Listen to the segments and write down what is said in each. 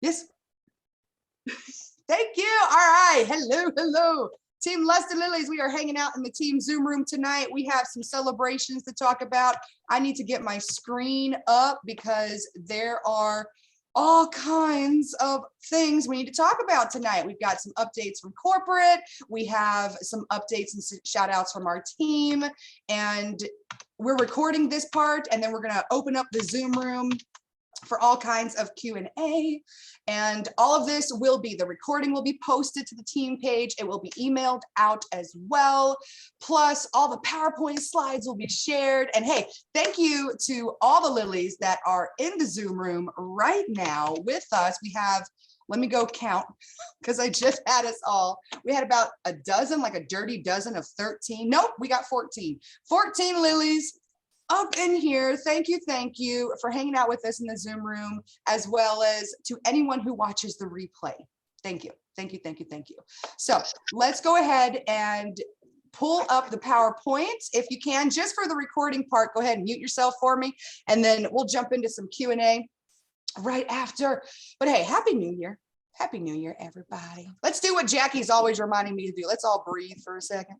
Yes. Thank you. All right. Hello, hello. Team Lusty Lilies, we are hanging out in the team Zoom room tonight. We have some celebrations to talk about. I need to get my screen up because there are all kinds of things we need to talk about tonight. We've got some updates from corporate. We have some updates and shout outs from our team. And we're recording this part, and then we're going to open up the Zoom room for all kinds of Q&A, and all of this will be, the recording will be posted to the team page. It will be emailed out as well. Plus all the PowerPoint slides will be shared. And hey, thank you to all the Lilies that are in the Zoom room right now with us. We have, let me go count because I just had us all. We had about a dozen, like a dirty dozen of 13. Nope, we got 14. 14 Lilies up in here. Thank you for hanging out with us in the Zoom room, as well as to anyone who watches the replay. Thank you. So let's go ahead and pull up the PowerPoint if you can. Just for the recording part, go ahead and mute yourself for me, and then we'll jump into some Q&A right after. But hey, Happy New Year. Happy New Year, everybody. Let's do what Jackie's always reminding me to do. Let's all breathe for a second.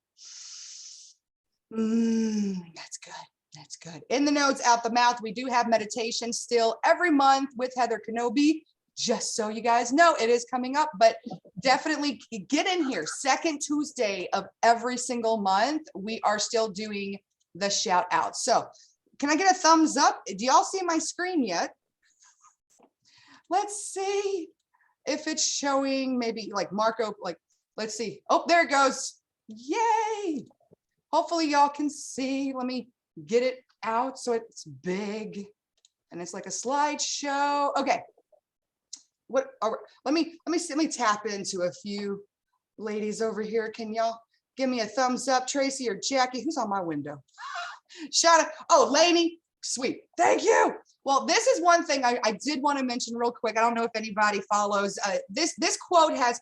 That's good. That's good. In the notes, out the mouth, we do have meditation still every month with Heather Kenobi. Just so you guys know, it is coming up, but definitely get in here. Second Tuesday of every single month, we are still doing the shout out. So can I get a thumbs up? Do y'all see my screen yet? Let's see if it's showing, maybe like Marco, like, let's see. Oh, there it goes. Yay. Hopefully y'all can see. Let me get it out so it's big and it's like a slideshow. Okay. Let me tap into a few ladies over here. Can y'all give me a thumbs up? Tracy or Jackie, who's on my window? Shout out. Oh, Lainey, sweet. Thank you. Well, this is one thing I did want to mention real quick. I don't know if anybody follows. This quote has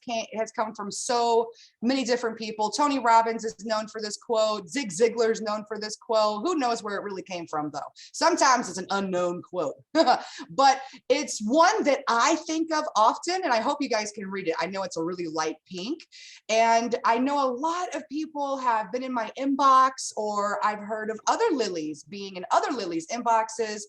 come from so many different people. Tony Robbins is known for this quote. Zig Ziglar is known for this quote. Who knows where it really came from, though? Sometimes it's an unknown quote. But it's one that I think of often, and I hope you guys can read it. I know it's a really light pink. And I know a lot of people have been in my inbox, or I've heard of other Lilies being in other Lilies' inboxes.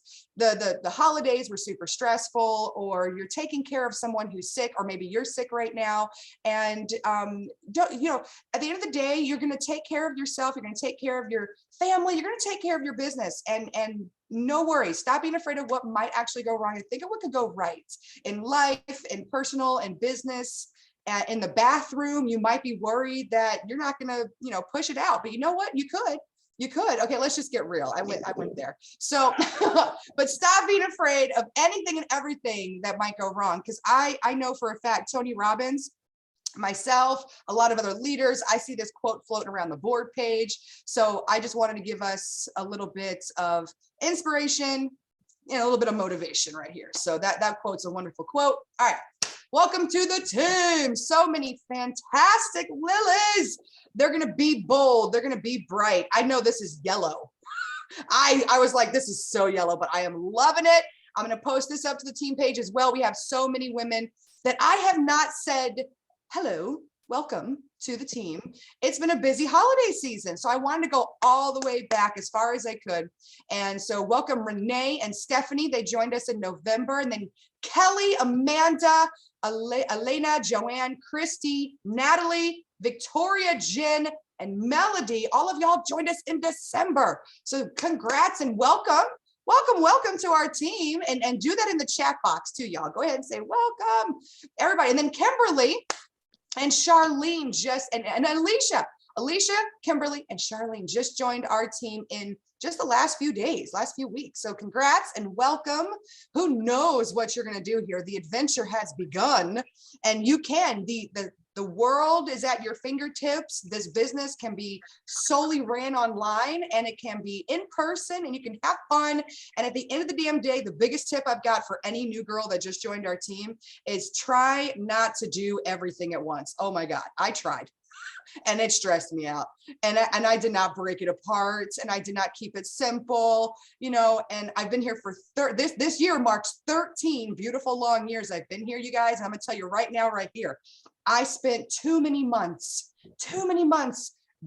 The holidays were super stressful, or you're taking care of someone who's sick, or maybe you're sick right now. And at the end of the day, you're going to take care of yourself. You're going to take care of your family. You're going to take care of your business, and no worries. Stop being afraid of what might actually go wrong and think of what could go right in life, in personal and business. In the bathroom, you might be worried that you're not going to, push it out, but you know what? You could. Okay, let's just get real. I went there. So, but stop being afraid of anything and everything that might go wrong. Because I know for a fact, Tony Robbins, myself, a lot of other leaders, I see this quote floating around the board page. So I just wanted to give us a little bit of inspiration and a little bit of motivation right here. So that quote's a wonderful quote. All right. Welcome to the team. So many fantastic Lilies. They're going to be bold. They're going to be bright. I know this is yellow. I was like, this is so yellow, but I am loving it. I'm going to post this up to the team page as well. We have so many women that I have not said, hello, welcome to the team. It's been a busy holiday season, so I wanted to go all the way back as far as I could. And so welcome Renee and Stephanie. They joined us in November. And then Kelly, Amanda, Elena, Joanne, Christy, Natalie, Victoria, Jen, and Melody. All of y'all joined us in December. So congrats and welcome. Welcome to our team. And do that in the chat box too, y'all. Go ahead and say welcome, everybody. And then Kimberly and Charlene and Alicia, Kimberly, and Charlene just joined our team in just the last few weeks. So congrats and welcome. Who knows what you're going to do here? The adventure has begun, and you can. The world is at your fingertips. This business can be solely ran online, and it can be in person, and you can have fun. And at the end of the damn day, the biggest tip I've got for any new girl that just joined our team is try not to do everything at once. Oh my God, I tried. and it stressed me out. And I did not break it apart, and I did not keep it simple, you know, and I've been here for this year marks 13 beautiful long years I've been here, you guys. And I'm gonna tell you right now, right here, I spent too many months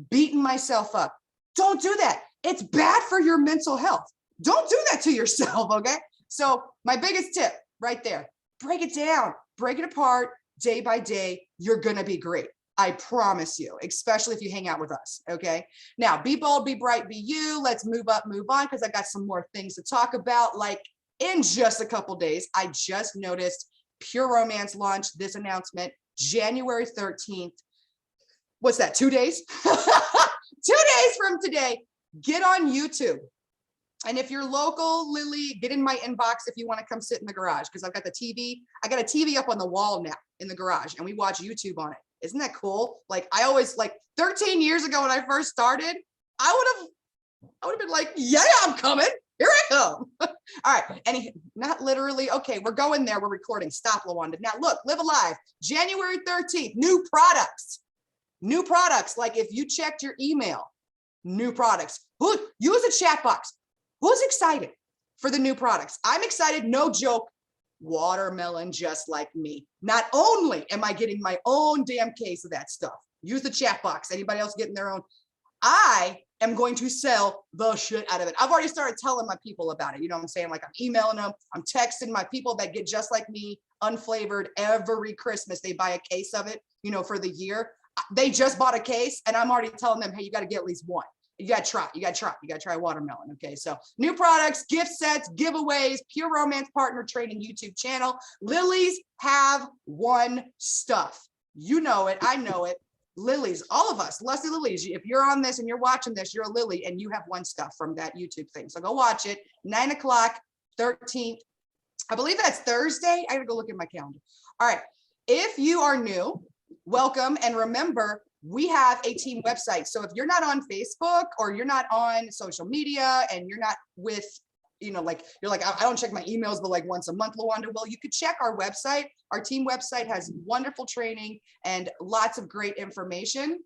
beating myself up. Don't do that. It's bad for your mental health. Don't do that to yourself, okay? So my biggest tip right there, break it down, break it apart day by day. You're gonna be great. I promise you, especially if you hang out with us, okay? Now, be bold, be bright, be you. Let's move up, move on, because I got some more things to talk about. Like in just a couple days, I just noticed Pure Romance launched this announcement, January 13th. What's that, 2 days? 2 days from today, get on YouTube. And if you're local, Lily, get in my inbox if you want to come sit in the garage, because I've got the TV. I got a TV up on the wall now in the garage, and we watch YouTube on it. Isn't that cool? Like I always, like 13 years ago when I first started, I would have been like, yeah, I'm coming. Here I come. All right. And not literally. Okay, we're going there. We're recording. Stop, Lawanda. Now look, Live Alive, January 13th, new products. New products. Like if you checked your email, new products. Use a chat box. Who's excited for the new products? I'm excited. No joke. Watermelon just like me. Not only am I getting my own damn case of that stuff, use the chat box. Anybody else getting their own? I am going to sell the shit out of it. I've already started telling my people about it. You know what I'm saying? Like I'm emailing them, I'm texting my people that get just like me, unflavored every Christmas. They buy a case of it, you know, for the year. They just bought a case and I'm already telling them, hey, you got to get at least one. You got to try watermelon. Okay. So new products, gift sets, giveaways, Pure Romance Partner Trading YouTube channel. Lilies have one stuff. You know it. I know it. Lilies, all of us, Lusty Lilies. If you're on this and you're watching this, you're a Lily and you have one stuff from that YouTube thing. So go watch it. 9 o'clock, 13th. I believe that's Thursday. I gotta go look at my calendar. All right. If you are new, welcome. And remember, we have a team website. So if you're not on Facebook or you're not on social media and you're not with, you know, like, you're like, I don't check my emails, but like once a month, Lawanda, well, you could check our website. Our team website has wonderful training and lots of great information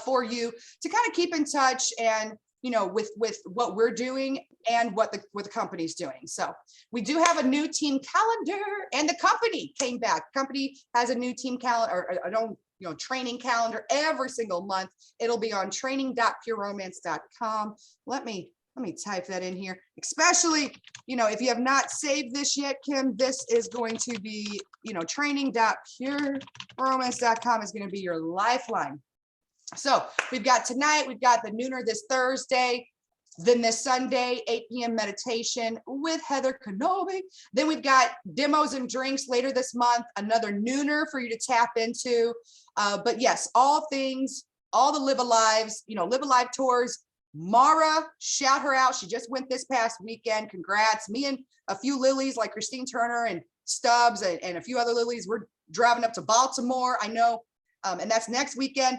for you to kind of keep in touch and, you know, with what we're doing and what the company's doing. So we do have a new team calendar, and the company came back. Company has a new team calendar, or training calendar every single month. It'll be on training.pureromance.com. Let me type that in here. Especially, you know, if you have not saved this yet, Kim, this is going to be, you know, training.pureromance.com is going to be your lifeline. So we've got tonight, we've got the nooner this Thursday, then this Sunday, 8 p.m. meditation with Heather Kenobi. Then we've got demos and drinks later this month, another nooner for you to tap into. But yes, all things, all the Live Alives, you know, Live Alive tours. Mara, shout her out. She just went this past weekend. Congrats. Me and a few Lilies like Christine Turner and Stubbs and a few other Lilies, we're driving up to Baltimore. I know, and that's next weekend.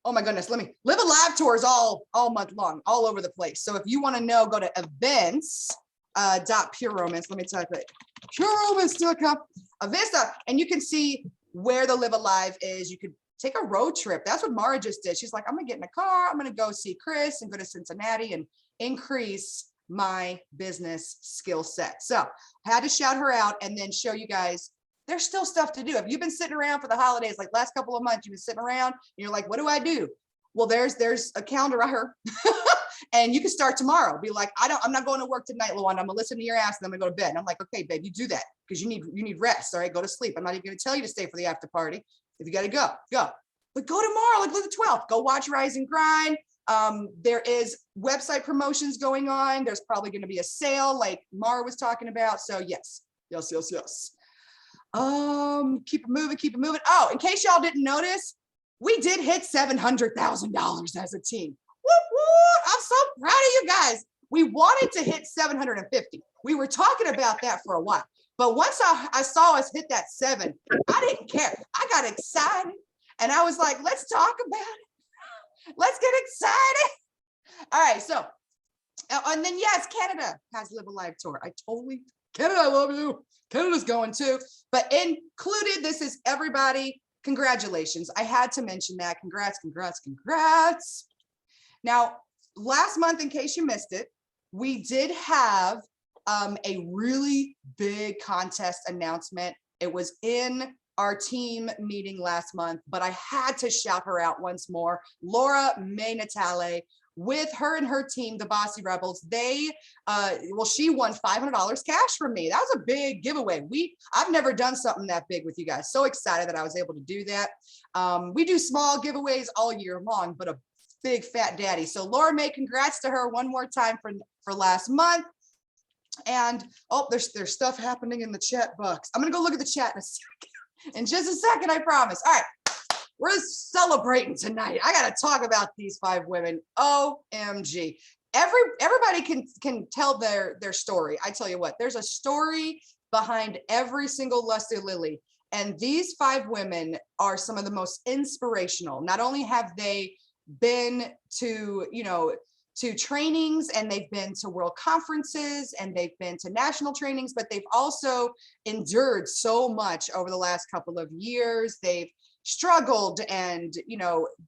Oh my goodness, Live Alive tours all month long, all over the place. So if you want to know, go to events.pureromance. Let me type it. Pureromance.com. Events, and you can see where the Live Alive is. You could take a road trip. That's what Mara just did. She's like, I'm gonna get in a car. I'm gonna go see Chris and go to Cincinnati and increase my business skill set. So I had to shout her out and then show you guys there's still stuff to do. If you've been sitting around for the holidays, like last couple of months, you've been sitting around and you're like, what do I do? Well, there's a calendar right here. And you can start tomorrow. Be like, I'm not going to work tonight, Lawanda. I'm gonna listen to your ass and I'm gonna go to bed. And I'm like, okay, babe, you do that because you need rest. All right, go to sleep. I'm not even gonna tell you to stay for the after party. If you gotta go. But go tomorrow, like the 12th. Go watch Rise and Grind. There is website promotions going on. There's probably gonna be a sale like Mara was talking about. So yes. Keep it moving. Oh, in case y'all didn't notice, we did hit $700,000 as a team. Whoop, whoop. I'm so proud of you guys. We wanted to hit 750. We were talking about that for a while. But once I saw us hit that 7, I didn't care. I got excited and I was like, let's talk about it. Let's get excited. All right. So, and then yes, Canada has Live Alive tour. Canada, I love you. Canada's going too. But included, this is everybody congratulations. I had to mention that. Congrats, congrats, congrats. Now, last month, in case you missed it, we did have a really big contest announcement. It was in our team meeting last month, but I had to shout her out once more. Laura May Natale, with her and her team, the Bossy Rebels, they, she won $500 cash from me. That was a big giveaway. I've never done something that big with you guys. So excited that I was able to do that. We do small giveaways all year long, but a big fat daddy. So Laura May, congrats to her one more time for last month. And there's stuff happening in the chat box. I'm gonna go look at the chat in a second. In just a second, I promise. All right. We're celebrating tonight. I got to talk about these 5 women. OMG. Everybody can tell their story. I tell you what, there's a story behind every single Lusty Lily. And these 5 women are some of the most inspirational. Not only have they been to, to trainings, and they've been to world conferences, and they've been to national trainings, but they've also endured so much over the last couple of years. They've struggled, and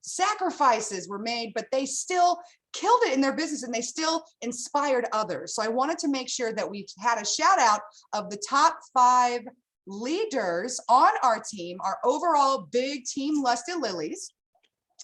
sacrifices were made, but they still killed it in their business, and they still inspired others. So I wanted to make sure that we had a shout out of the top 5 leaders on our team, our overall big team Lusty Lilies.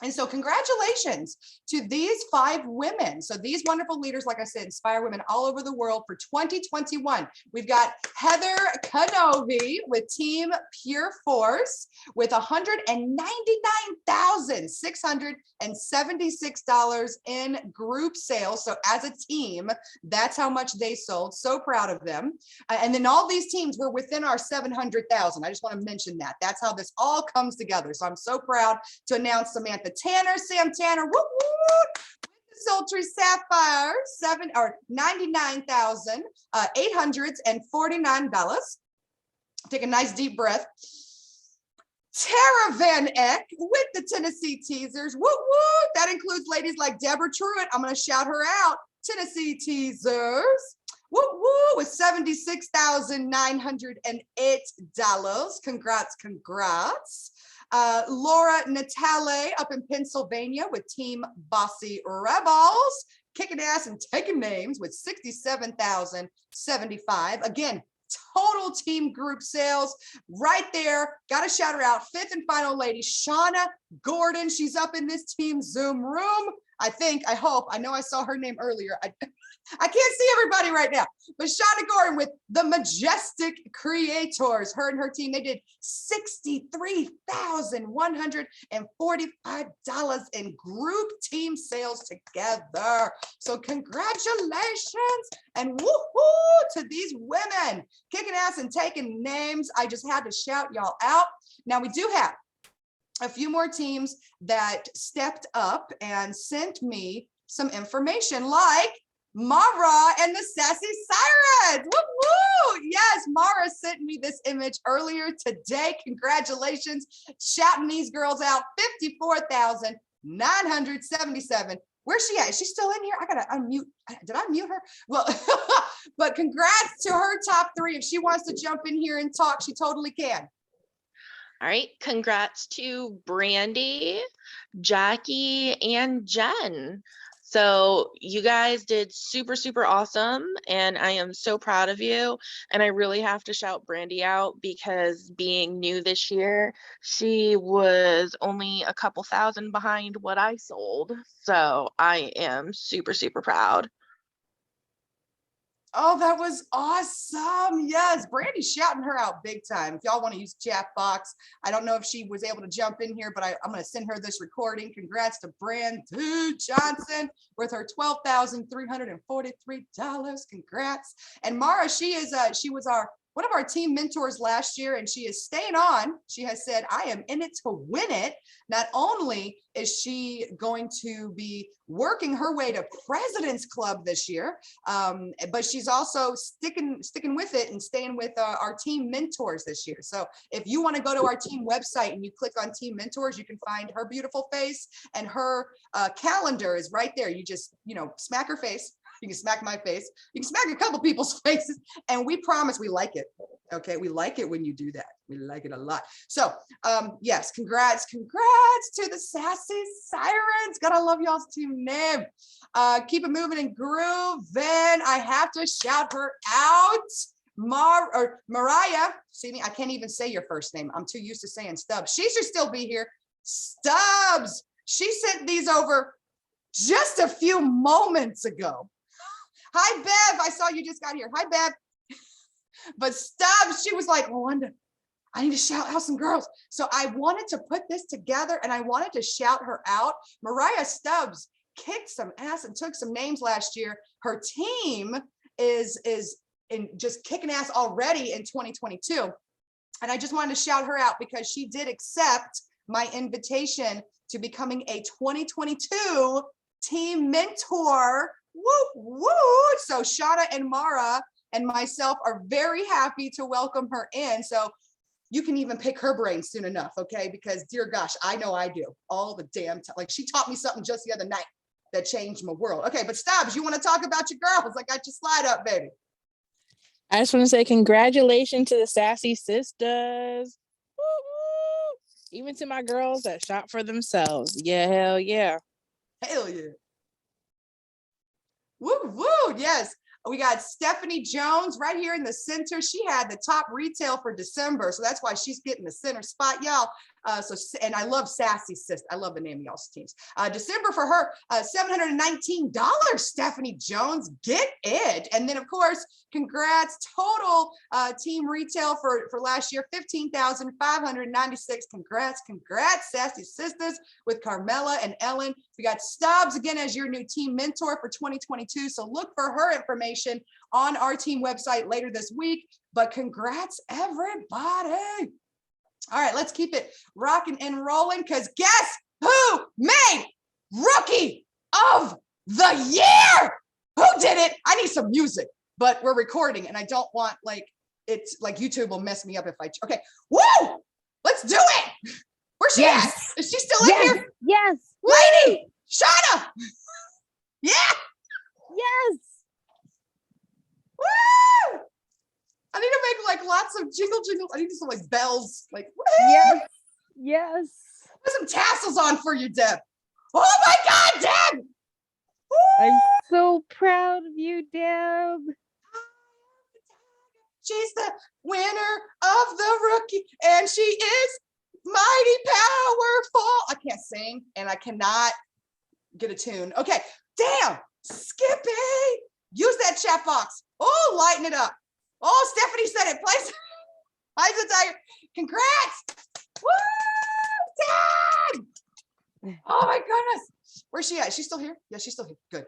And so congratulations to these 5 women. So these wonderful leaders, like I said, inspire women all over the world for 2021. We've got Heather Kenobi with Team Pure Force with $199,676 in group sales. So as a team, that's how much they sold. So proud of them. And then all these teams were within our 700,000. I just want to mention that. That's how this all comes together. So I'm so proud to announce Samantha Tanner, Sam Tanner, whoop, whoop, with the sultry sapphire, $99,849. Take a nice deep breath. Tara Van Eck with the Tennessee Teasers, whoop, whoop. That includes ladies like Deborah Truitt. I'm going to shout her out. Tennessee Teasers, whoop, whoop, with $76,908. Congrats, congrats. Laura Natale up in Pennsylvania with Team Bossy Rebels, kicking ass and taking names with $67,075. Again, total team group sales right there. Got to shout her out. 5th and final lady, Shauna Gordon. She's up in this team Zoom room. I know I saw her name earlier. I can't see everybody right now, but Shauna Gordon with the Majestic Creators, her and her team, they did $63,145 in group team sales together. So congratulations and woohoo to these women kicking ass and taking names. I just had to shout y'all out. Now we do have a few more teams that stepped up and sent me some information, like Mara and the Sassy Sirens. Woo woo! Yes, Mara sent me this image earlier today. Congratulations. Shouting these girls out. $54,977. Where's she at? Is she still in here? I gotta unmute. Did I mute her? Well, but congrats to her top 3. If she wants to jump in here and talk, she totally can. All right, congrats to Brandy, Jackie, and Jen. So you guys did super, super awesome, and I am so proud of you. And I really have to shout Brandy out because being new this year, she was only a couple thousand behind what I sold. So I am super, super proud. Oh, that was awesome. Yes, Brandy's shouting her out big time. If y'all want to use chat box, I don't know if she was able to jump in here, but I'm going to send her this recording. Congrats to Brandy Johnson with her $12,343. Congrats. And Mara, she was one of our team mentors last year, and she is staying on. She has said, I am in it to win it. Not only is she going to be working her way to President's Club this year, but she's also sticking with it and staying with our team mentors this year. So if you want to go to our team website and you click on team mentors, you can find her beautiful face, and her calendar is right there. You just, smack her face. You can smack my face. You can smack a couple people's faces, and we promise we like it. Okay, we like it when you do that. We like it a lot. So yes, congrats to the Sassy Sirens. Gotta love y'all's team name. Keep it moving and groove. Then I have to shout her out. Mariah, see me, I can't even say your first name. I'm too used to saying Stubbs. She should still be here. Stubbs, she sent these over just a few moments ago. Hi, Bev, I saw you just got here. Hi, Bev. But Stubbs, she was like, Wanda, I need to shout out some girls. So I wanted to put this together and I wanted to shout her out. Mariah Stubbs kicked some ass and took some names last year. Her team is in just kicking ass already in 2022. And I just wanted to shout her out because she did accept my invitation to becoming a 2022 team mentor. Woo, woo. So Shauna and Mara and myself are very happy to welcome her in. So you can even pick her brain soon enough, okay? Because dear gosh, I know I do all the damn time. Like she taught me something just the other night that changed my world. Okay, but Stubbs, you want to talk about your girls? I got your slide up, baby. I just want to say congratulations to the Sassy Sisters. Woo-woo. Even to my girls that shot for themselves. Yeah, hell yeah. Hell yeah. Woo, woo, yes. We got Stephanie Jones right here in the center. She had the top retail for December, so that's why she's getting the center spot, y'all. And I love Sassy Sister. I love the name of y'all's teams. December for her, $719. Stephanie Jones, get it. And then of course, congrats, total team retail for last year, $15,596. Congrats, Sassy Sisters with Carmela and Ellen. We got Stubbs again as your new team mentor for 2022. So look for her information on our team website later this week. But congrats, everybody. All right, let's keep it rocking and rolling because guess who made Rookie of the Year? Who did it? I need some music, but we're recording and I don't want it's like YouTube will mess me up if okay. Woo! Let's do it. Where's she at? Is she still in here? Yes. Lady, Shauna. Yeah. Yes. Woo! I need to make lots of jingles. I need some bells, woo! Yes. Put some tassels on for you, Deb. Oh my God, Deb! Woo! I'm so proud of you, Deb. She's the winner of the Rookie, and she is mighty powerful. I can't sing, and I cannot get a tune. Okay, damn, Skippy, use that chat box. Oh, lighten it up. Oh, Stephanie said it. Place. Eyes the tiger. Congrats. Woo! Dad! Oh my goodness. Where's she at? She's still here? Yeah, she's still here. Good.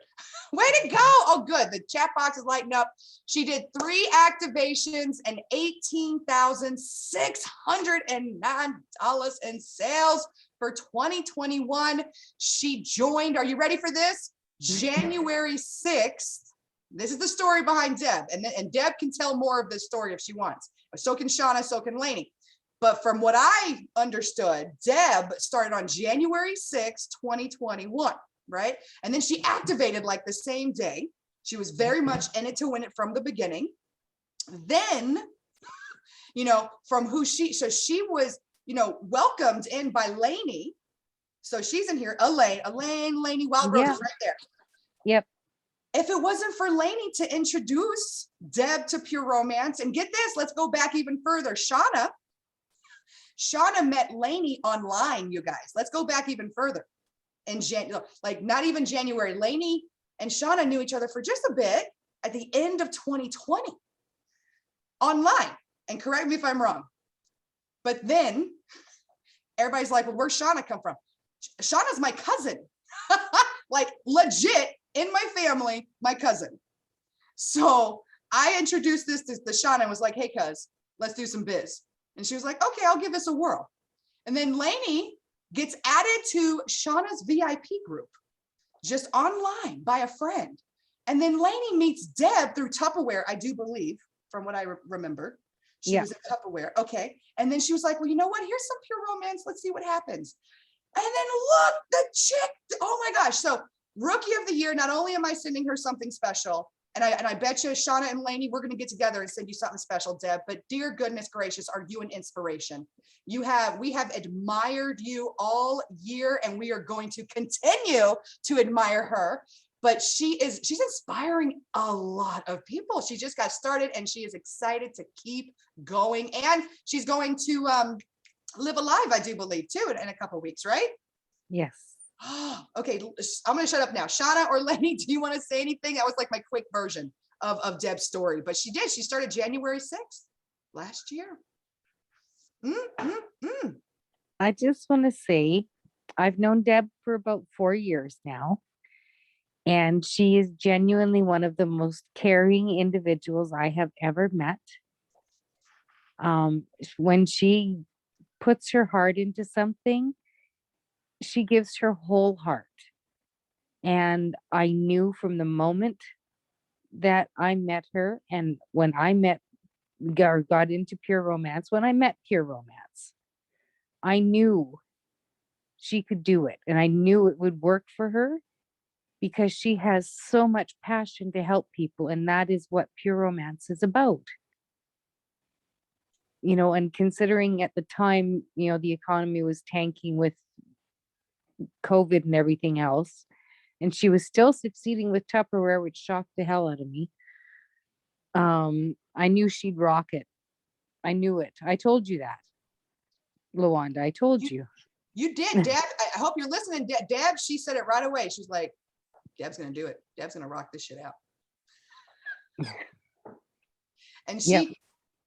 Way to go. Oh, good. The chat box is lighting up. She did 3 activations and $18,609 in sales for 2021. She joined, are you ready for this? January 6th. This is the story behind Deb, and Deb can tell more of this story if she wants. So can Shauna, so can Lainey. But from what I understood, Deb started on January 6th, 2021, right? And then she activated the same day. She was very much in it to win it from the beginning. Then, from who she was, welcomed in by Lainey. So she's in here, Lainey Wild Rose is right there. Yep. If it wasn't for Lainey to introduce Deb to Pure Romance, and get this, let's go back even further. Shauna met Lainey online, you guys. Let's go back even further. In not even January. Lainey and Shauna knew each other for just a bit at the end of 2020 online. And correct me if I'm wrong. But then everybody's like, well, where's Shauna come from? Shauna's my cousin. Legit. In my family, my cousin. So I introduced this to Shauna and was like, hey, cuz, let's do some biz. And she was like, okay, I'll give this a whirl. And then Lainey gets added to Shauna's VIP group, just online by a friend. And then Lainey meets Deb through Tupperware, I do believe, from what I remember. She was at Tupperware. Okay. And then she was like, well, you know what? Here's some Pure Romance. Let's see what happens. And then look, the chick. Oh my gosh. So Rookie of the Year, not only am I sending her something special, And I bet you, Shauna and Lainey, we're going to get together and send you something special, Deb. But dear goodness gracious, are you an inspiration? We have admired you all year, and we are going to continue to admire her. But she's inspiring a lot of people. She just got started, and she is excited to keep going. And she's going to live alive, I do believe, too, in a couple of weeks, right? Yes. Okay, I'm going to shut up now. Shauna or Lenny, do you want to say anything? That was like my quick version of Deb's story, but she did. She started January 6th last year. I just want to say, I've known Deb for about 4 years now, and she is genuinely one of the most caring individuals I have ever met. When she puts her heart into something, she gives her whole heart. And I knew from the moment that I met her, and when I got into Pure Romance, when I met Pure Romance, I knew she could do it, and I knew it would work for her because she has so much passion to help people, and that is what Pure Romance is about. And considering at the time, the economy was tanking with COVID and everything else, and she was still succeeding with Tupperware, which shocked the hell out of me. I knew she'd rock it. I knew it. I told you that, Lawanda. I told you. You did, Deb. I hope you're listening. Deb, she said it right away. She's like, Deb's going to do it. Deb's going to rock this shit out. And she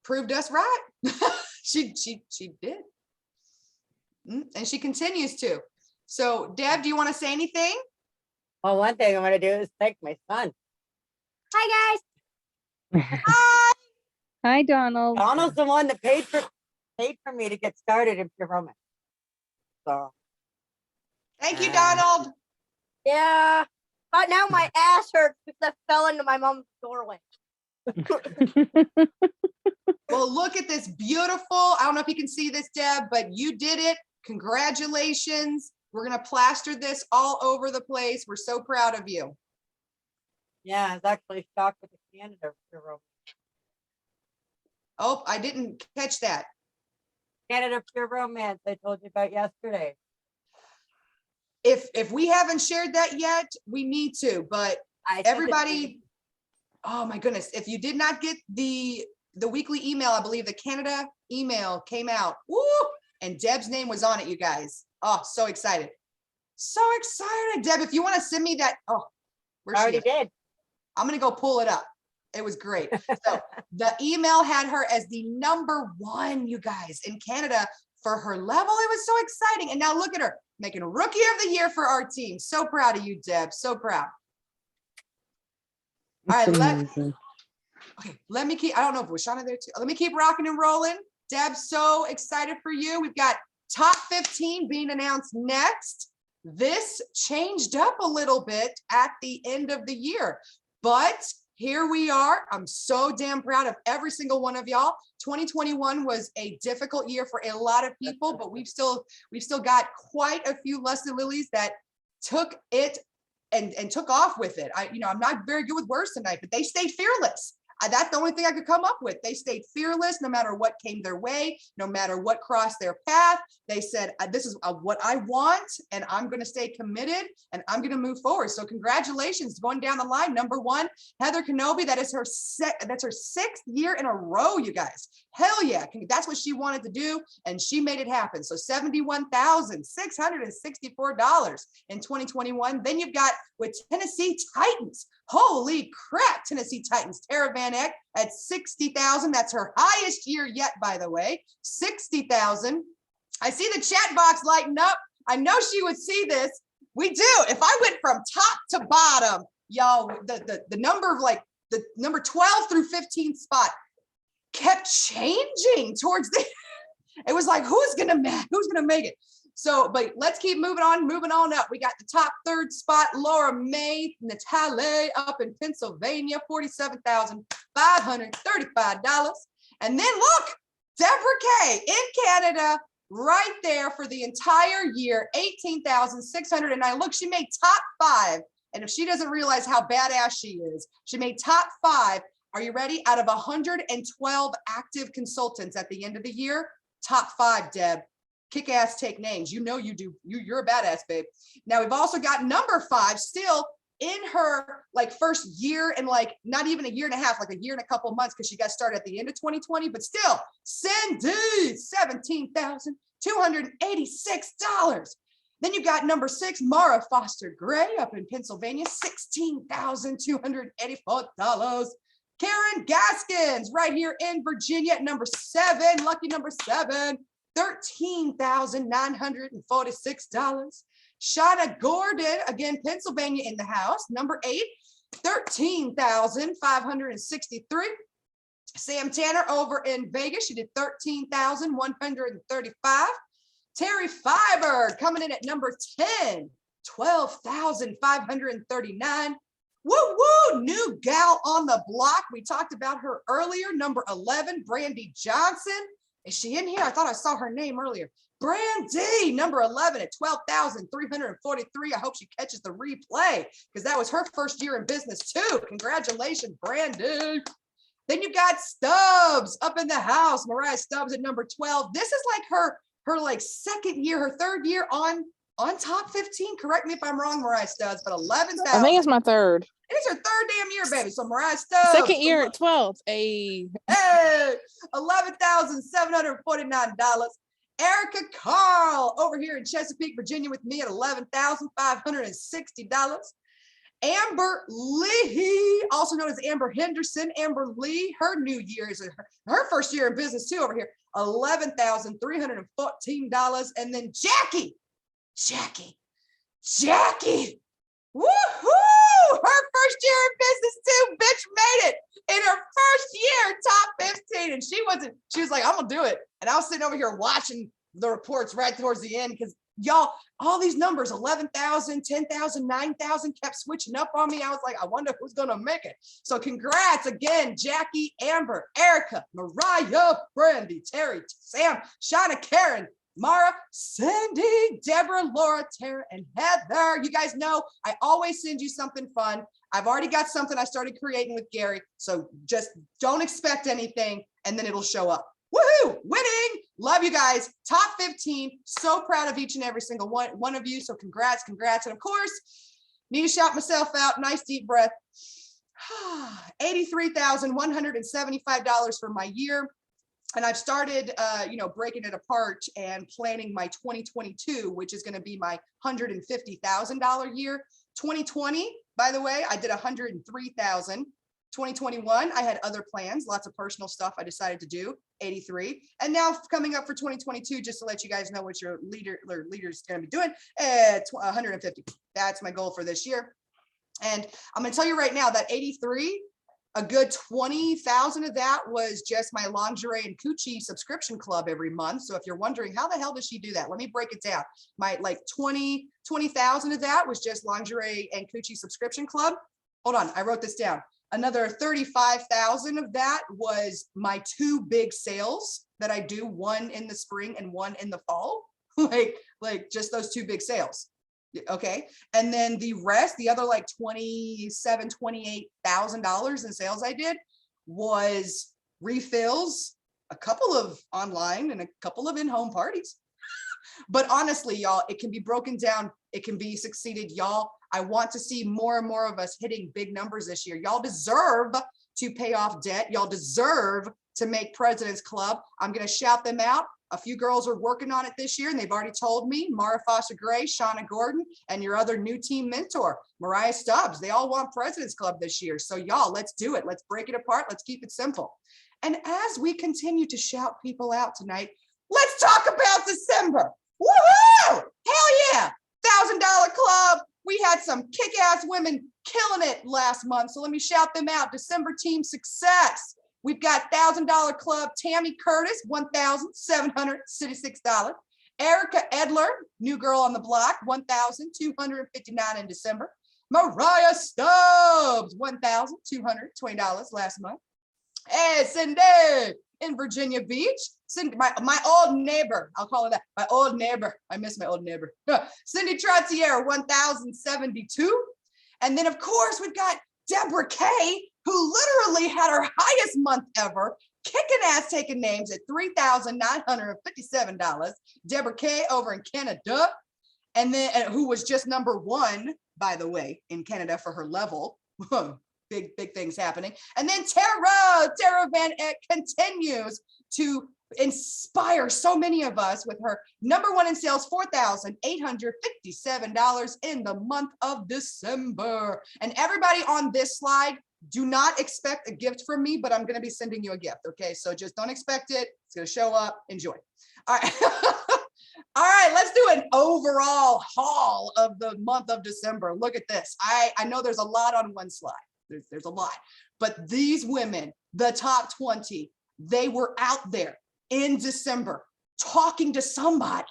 proved us right. She did. And she continues to. So, Deb, do you want to say anything? Well, one thing I'm going to do is thank my son. Hi, guys. Hi. Hi, Donald. Donald's the one that paid for me to get started in Pure Romance. So. Thank you, Donald. Yeah. But now my ass hurts because I fell into my mom's doorway. Well, look at this beautiful. I don't know if you can see this, Deb, but you did it. Congratulations. We're going to plaster this all over the place. We're so proud of you. Yeah, I was actually shocked with the Canada Pure Romance. Oh, I didn't catch that. Canada Pure Romance I told you about yesterday. If we haven't shared that yet, we need to, but everybody, oh my goodness, if you did not get the weekly email, I believe the Canada email came out. Woo! And Deb's name was on it, you guys. Oh, so excited. So excited. Deb, if you want to send me that, I already did. I'm going to go pull it up. It was great. So the email had her as the #1, you guys, in Canada for her level. It was so exciting. And now look at her making Rookie of the Year for our team. So proud of you, Deb. So proud. All right, let me keep, I don't know if it was Shauna there too. Let me keep rocking and rolling. Deb, so excited for you. We've got top 15 being announced next. This changed up a little bit at the end of the year, but here we are. I'm so damn proud of every single one of y'all. 2021 was a difficult year for a lot of people, but we've still got quite a few Lusty Lilies that took it and took off with it. I'm not very good with words tonight, but they stayed fearless. That's the only thing I could come up with. They stayed fearless no matter what came their way, no matter what crossed their path. They said, this is what I want, and I'm going to stay committed, and I'm going to move forward. So congratulations, going down the line. #1, Heather Kenobi. That's her 6th year in a row, you guys. Hell yeah. That's what she wanted to do, and she made it happen. So $71,664 in 2021. Then you've got with Tennessee Titans. Holy crap, Tennessee Titans. Tara Van Eck at 60,000. That's her highest year yet, by the way. 60,000. I see the chat box lighting up. I know she would see this. We do. If I went from top to bottom, y'all, the number of like the number 12 through 15 spot kept changing towards the, it was like, who's gonna make it? So, but let's keep moving on up. We got the top 3rd spot, Laura May Natale up in Pennsylvania, $47,535. And then look, Deborah K in Canada, right there for the entire year, $18,609. Look, she made top 5 And if she doesn't realize how badass she is, she made top 5. Are you ready? Out of 112 active consultants at the end of the year, top 5, Deb. Kick ass, take names. You know you do. You're a badass, babe. Now we've also got number 5 still in her like first year and like not even a year and a half, like a year and a couple months because she got started at the end of 2020, but still, Cindy, $17,286. Then you got number 6, Mara Foster Gray up in Pennsylvania, $16,284. Karen Gaskins right here in Virginia at number 7, lucky number 7, $13,946. Shauna Gordon, again, Pennsylvania in the house, number 8, $13,563. Sam Tanner over in Vegas, she did $13,135. Terry Fiber coming in at number 10, $12,539. Woo woo, new gal on the block. We talked about her earlier. Number 11, Brandy Johnson. Is she in here? I thought I saw her name earlier. Brandy, number 11 at $12,343. I hope she catches the replay because that was her first year in business too. Congratulations, Brandy. Then you got Stubbs up in the house. Mariah Stubbs at number 12. This is like her like second year, her third year on top 15. Correct me if I'm wrong, Mariah Stubbs, but 11,000. I think it's my third. It is her third damn year, baby. So Mariah Stubbs. Second year at 12. Hey, $11,749. Erica Carl over here in Chesapeake, Virginia with me at $11,560. Amber Lee, also known as Amber Henderson. Amber Lee, her new year is her first year in business too over here, $11,314. And then Jackie, woohoo! Her first year in business too, bitch made it in her first year, top 15. And she was like, I'm gonna do it. And I was sitting over here watching the reports right towards the end because y'all, all these numbers, 11,000, 10,000, 9,000 kept switching up on me. I was like, I wonder who's gonna make it. So congrats again, Jackie, Amber, Erica, Mariah, Brandy, Terry, Sam, Shauna, Karen, Mara, Cindy, Deborah, Laura, Tara, and Heather. You guys know I always send you something fun. I've already got something I started creating with Gary. So just don't expect anything and then it'll show up. Woohoo! Winning! Love you guys. Top 15. So proud of each and every single one of you. So congrats. And of course, need to shout myself out. Nice deep breath. $83,175 for my year. And I've started, breaking it apart and planning my 2022, which is going to be my $150,000 year. 2020, by the way, I did $103,000. 2021, I had other plans, lots of personal stuff I decided to do, 83. And now coming up for 2022, just to let you guys know what your leader's going to be doing, 150. That's my goal for this year. And I'm going to tell you right now that 83, a good 20,000 of that was just my lingerie and coochie subscription club every month. So if you're wondering how the hell does she do that, let me break it down. My like 20,000 of that was just lingerie and coochie subscription club. Hold on, I wrote this down. Another 35,000 of that was my 2 big sales that I do, one in the spring and one in the fall, like just those 2 big sales. Okay. And then the rest, the other like $28,000 in sales I did was refills, a couple of online and a couple of in-home parties. But honestly, y'all, it can be broken down. It can be succeeded, y'all. I want to see more and more of us hitting big numbers this year. Y'all deserve to pay off debt. Y'all deserve to make President's Club. I'm going to shout them out. A few girls are working on it this year, and they've already told me, Mara Foster Gray, Shauna Gordon, and your other new team mentor, Mariah Stubbs. They all want President's Club this year. So y'all, let's do it. Let's break it apart. Let's keep it simple. And as we continue to shout people out tonight, let's talk about December. Woohoo! Hell yeah! $1,000 club. We had some kick-ass women killing it last month. So let me shout them out. December team success. We've got $1,000 club, Tammy Curtis, $1,766. Erica Edler, new girl on the block, $1,259 in December. Mariah Stubbs, $1,220 last month. Hey, Cindy in Virginia Beach. Cindy, my old neighbor, I'll call her that, my old neighbor. I miss my old neighbor. Cindy Trottier, $1,072. And then of course we've got Deborah K, who literally had her highest month ever, kicking ass, taking names at $3,957. Deborah K over in Canada. And then who was just #1, by the way, in Canada for her level. Big things happening. And then Tara Van Eck continues to inspire so many of us with her #1 in sales, $4,857 in the month of December. And everybody on this slide, do not expect a gift from me, but I'm going to be sending you a gift. Okay, so just don't expect it. It's going to show up. Enjoy. All right. All right, let's do an overall haul of the month of December. Look at this. I know there's a lot on one slide. There's a lot, but these women, the top 20, they were out there in December talking to somebody,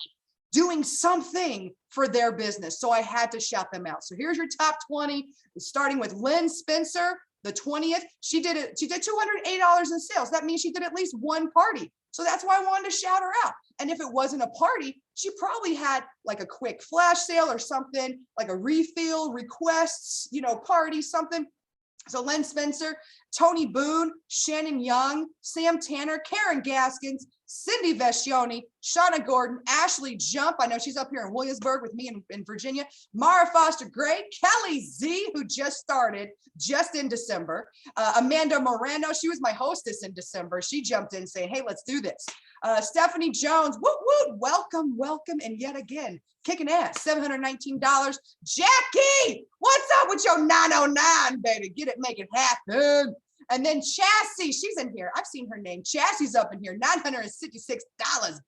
doing something for their business. So I had to shout them out. So here's your top 20, starting with Lynn Spencer, the 20th. She did $280 in sales. That means she did at least one party. So that's why I wanted to shout her out. And if it wasn't a party, she probably had like a quick flash sale or something, like a refill, requests, party, something. So Lynn Spencer, Tony Boone, Shannon Young, Sam Tanner, Karen Gaskins, Cindy Vescioni, Shauna Gordon, Ashley Jump. I know she's up here in Williamsburg with me in Virginia. Mara Foster Gray, Kelly Z, who just started just in December. Amanda Morano, she was my hostess in December. She jumped in saying, hey, let's do this. Stephanie Jones, woot woot, welcome, and yet again, kicking ass, $719. Jackie, what's up with your 909, baby? Get it, make it happen. And then Chassis, she's in here. I've seen her name. Chassie's up in here, $966.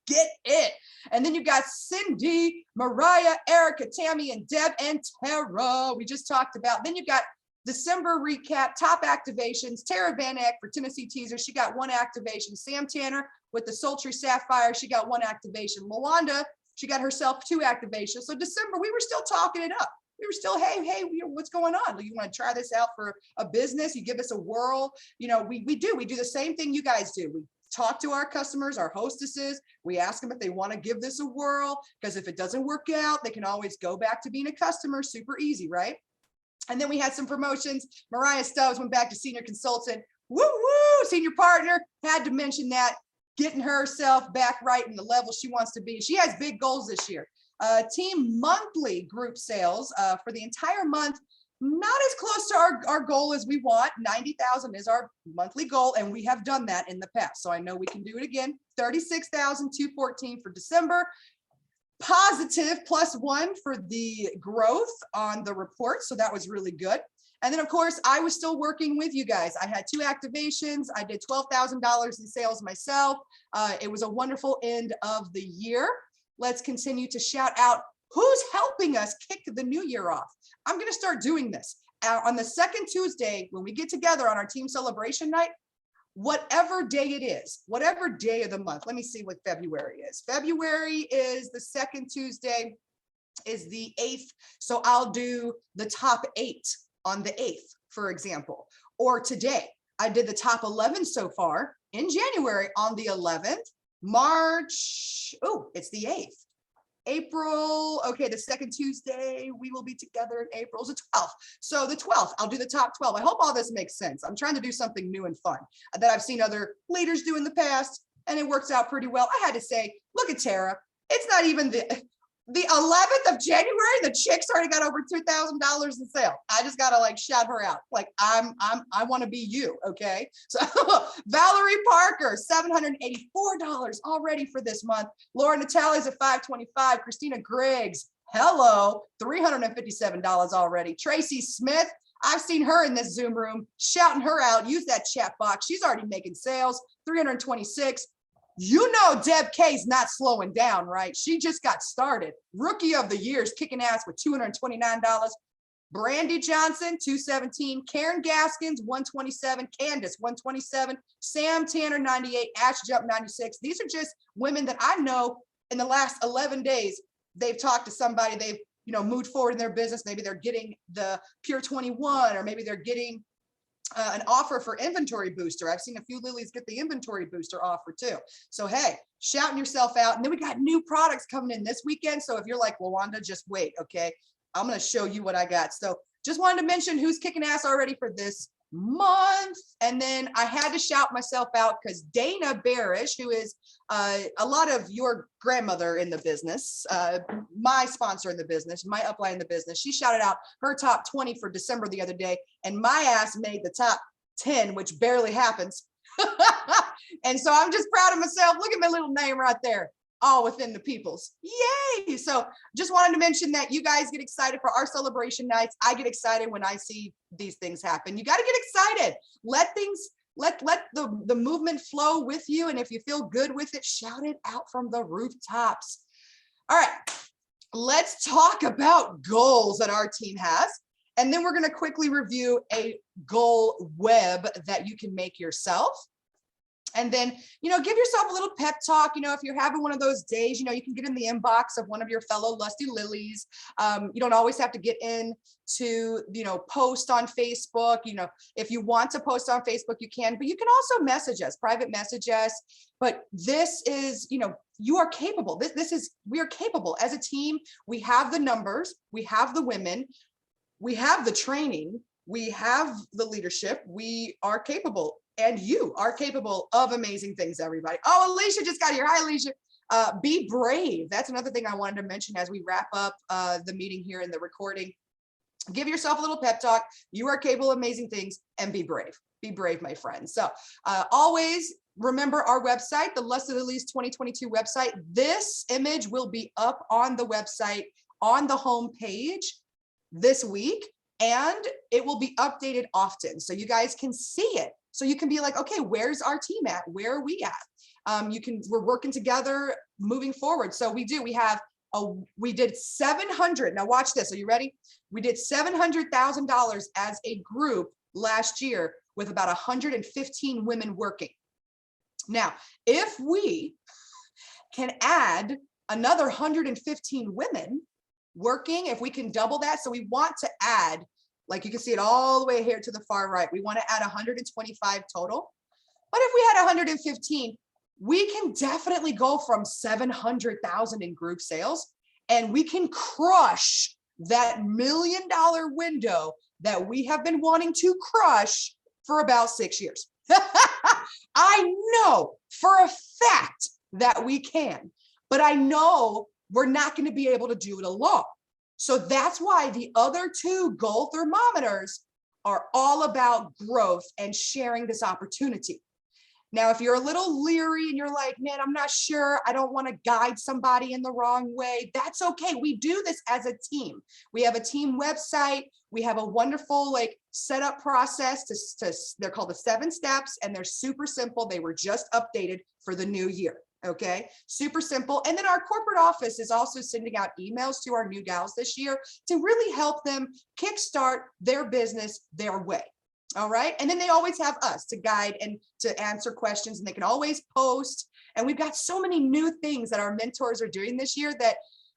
Get it. And then you've got Cindy, Mariah, Erica, Tammy, and Deb, and Tara. We just talked about. Then you've got December recap, top activations. Tara Van Eck for Tennessee Teaser. She got 1 activation. Sam Tanner with the Sultry Sapphire. She got 1 activation. Lawanda, she got herself 2 activations. So December, we were still talking it up. We were still, hey, what's going on? You want to try this out for a business? You give us a whirl. We do the same thing you guys do. We talk to our customers, our hostesses. We ask them if they want to give this a whirl, because if it doesn't work out, they can always go back to being a customer. Super easy, right? And then we had some promotions. Mariah Stubbs went back to senior consultant. Woo woo, senior partner. Had to mention that, getting herself back right in the level she wants to be. She has big goals this year. Team monthly group sales for the entire month, not as close to our goal as we want. 90,000 is our monthly goal, and we have done that in the past. So I know we can do it again. 36,214 for December. Positive +1 for the growth on the report. So that was really good. And then of course, I was still working with you guys. I had 2 activations. I did $12,000 in sales myself. It was a wonderful end of the year. Let's continue to shout out who's helping us kick the new year off. I'm going to start doing this on the second Tuesday when we get together on our team celebration night, whatever day it is, whatever day of the month. Let me see what February is. February is the second Tuesday, is the 8th. So I'll do the top 8 on the 8th, for example. Or today, I did the top 11 so far in January on the 11th. March, oh, it's the 8th. April, okay, the second Tuesday, we will be together in April, is the 12th. So the 12th, I'll do the top 12. I hope all this makes sense. I'm trying to do something new and fun that I've seen other leaders do in the past, and it works out pretty well. I had to say, look at Tara. It's not even the 11th of January, the chick's already got over $2,000 in sale. I just gotta shout her out. I want to be you, okay? So Valerie Parker, $784 already for this month. Laura Natalia's at $525. Christina Griggs, hello, $357 already. Tracy Smith, I've seen her in this Zoom room, shouting her out. Use that chat box. She's already making sales, $326. Deb K's not slowing down, right? She just got started. Rookie of the Year's kicking ass with $229. Brandy Johnson, $217. Karen Gaskins, $127. Candace, $127. Sam Tanner, $98. Ash Jump, $96. These are just women that I know in the last 11 days, they've talked to somebody, they've moved forward in their business. Maybe they're getting the Pure 21, or maybe they're getting an offer for inventory booster. I've seen a few lilies get the inventory booster offer too. So hey, shouting yourself out. And then we got new products coming in this weekend. So if you're like, well, Wanda, just wait, okay? I'm going to show you what I got. So just wanted to mention who's kicking ass already for this month. And then I had to shout myself out because Dana Barish, who is a lot of your grandmother in the business, my sponsor in the business, my upline in the business, she shouted out her top 20 for December the other day, and my ass made the top 10, which barely happens. And so I'm just proud of myself. Look at my little name right there, all within the peoples. Yay! So just wanted to mention that you guys get excited for our celebration nights. I get excited when I see these things happen. You got to get excited. Let the movement flow with you. And if you feel good with it, shout it out from the rooftops. All right, let's talk about goals that our team has. And then we're going to quickly review a goal web that you can make yourself. And then, give yourself a little pep talk. If you're having one of those days, you can get in the inbox of one of your fellow Lusty Lilies. You don't always have to get into, post on Facebook. If you want to post on Facebook, you can, but you can also message us, private message us. But this is, you are capable. We are capable as a team. We have the numbers, we have the women, we have the training, we have the leadership, we are capable. And you are capable of amazing things, everybody. Oh, Alicia just got here. Hi, Alicia. Be brave. That's another thing I wanted to mention as we wrap up the meeting here in the recording. Give yourself a little pep talk. You are capable of amazing things, and be brave. Be brave, my friends. So always remember our website, the Lusty Lilies 2022 website. This image will be up on the website on the home page this week, and it will be updated often so you guys can see it. So you can be like, okay, where's our team at? Where are we at? We're working together moving forward. So we did 700. Now watch this. Are you ready? We did $700,000 as a group last year with about 115 women working. Now, if we can add another 115 women working, if we can double that, so we want to add, like you can see it all the way here to the far right. We want to add 125 total. But if we had 115, we can definitely go from 700,000 in group sales, and we can crush that $1 million window that we have been wanting to crush for about 6 years. I know for a fact that we can, but I know we're not going to be able to do it alone. So that's why the other two goal thermometers are all about growth and sharing this opportunity. Now, if you're a little leery and you're like, man, I'm not sure, I don't want to guide somebody in the wrong way, that's okay. We do this as a team. We have a team website. We have a wonderful setup process. They're called the 7 steps, and they're super simple. They were just updated for the new year. Okay, super simple. And then our corporate office is also sending out emails to our new gals this year to really help them kickstart their business their way. All right. And then they always have us to guide and to answer questions, and they can always post. And we've got so many new things that our mentors are doing this year that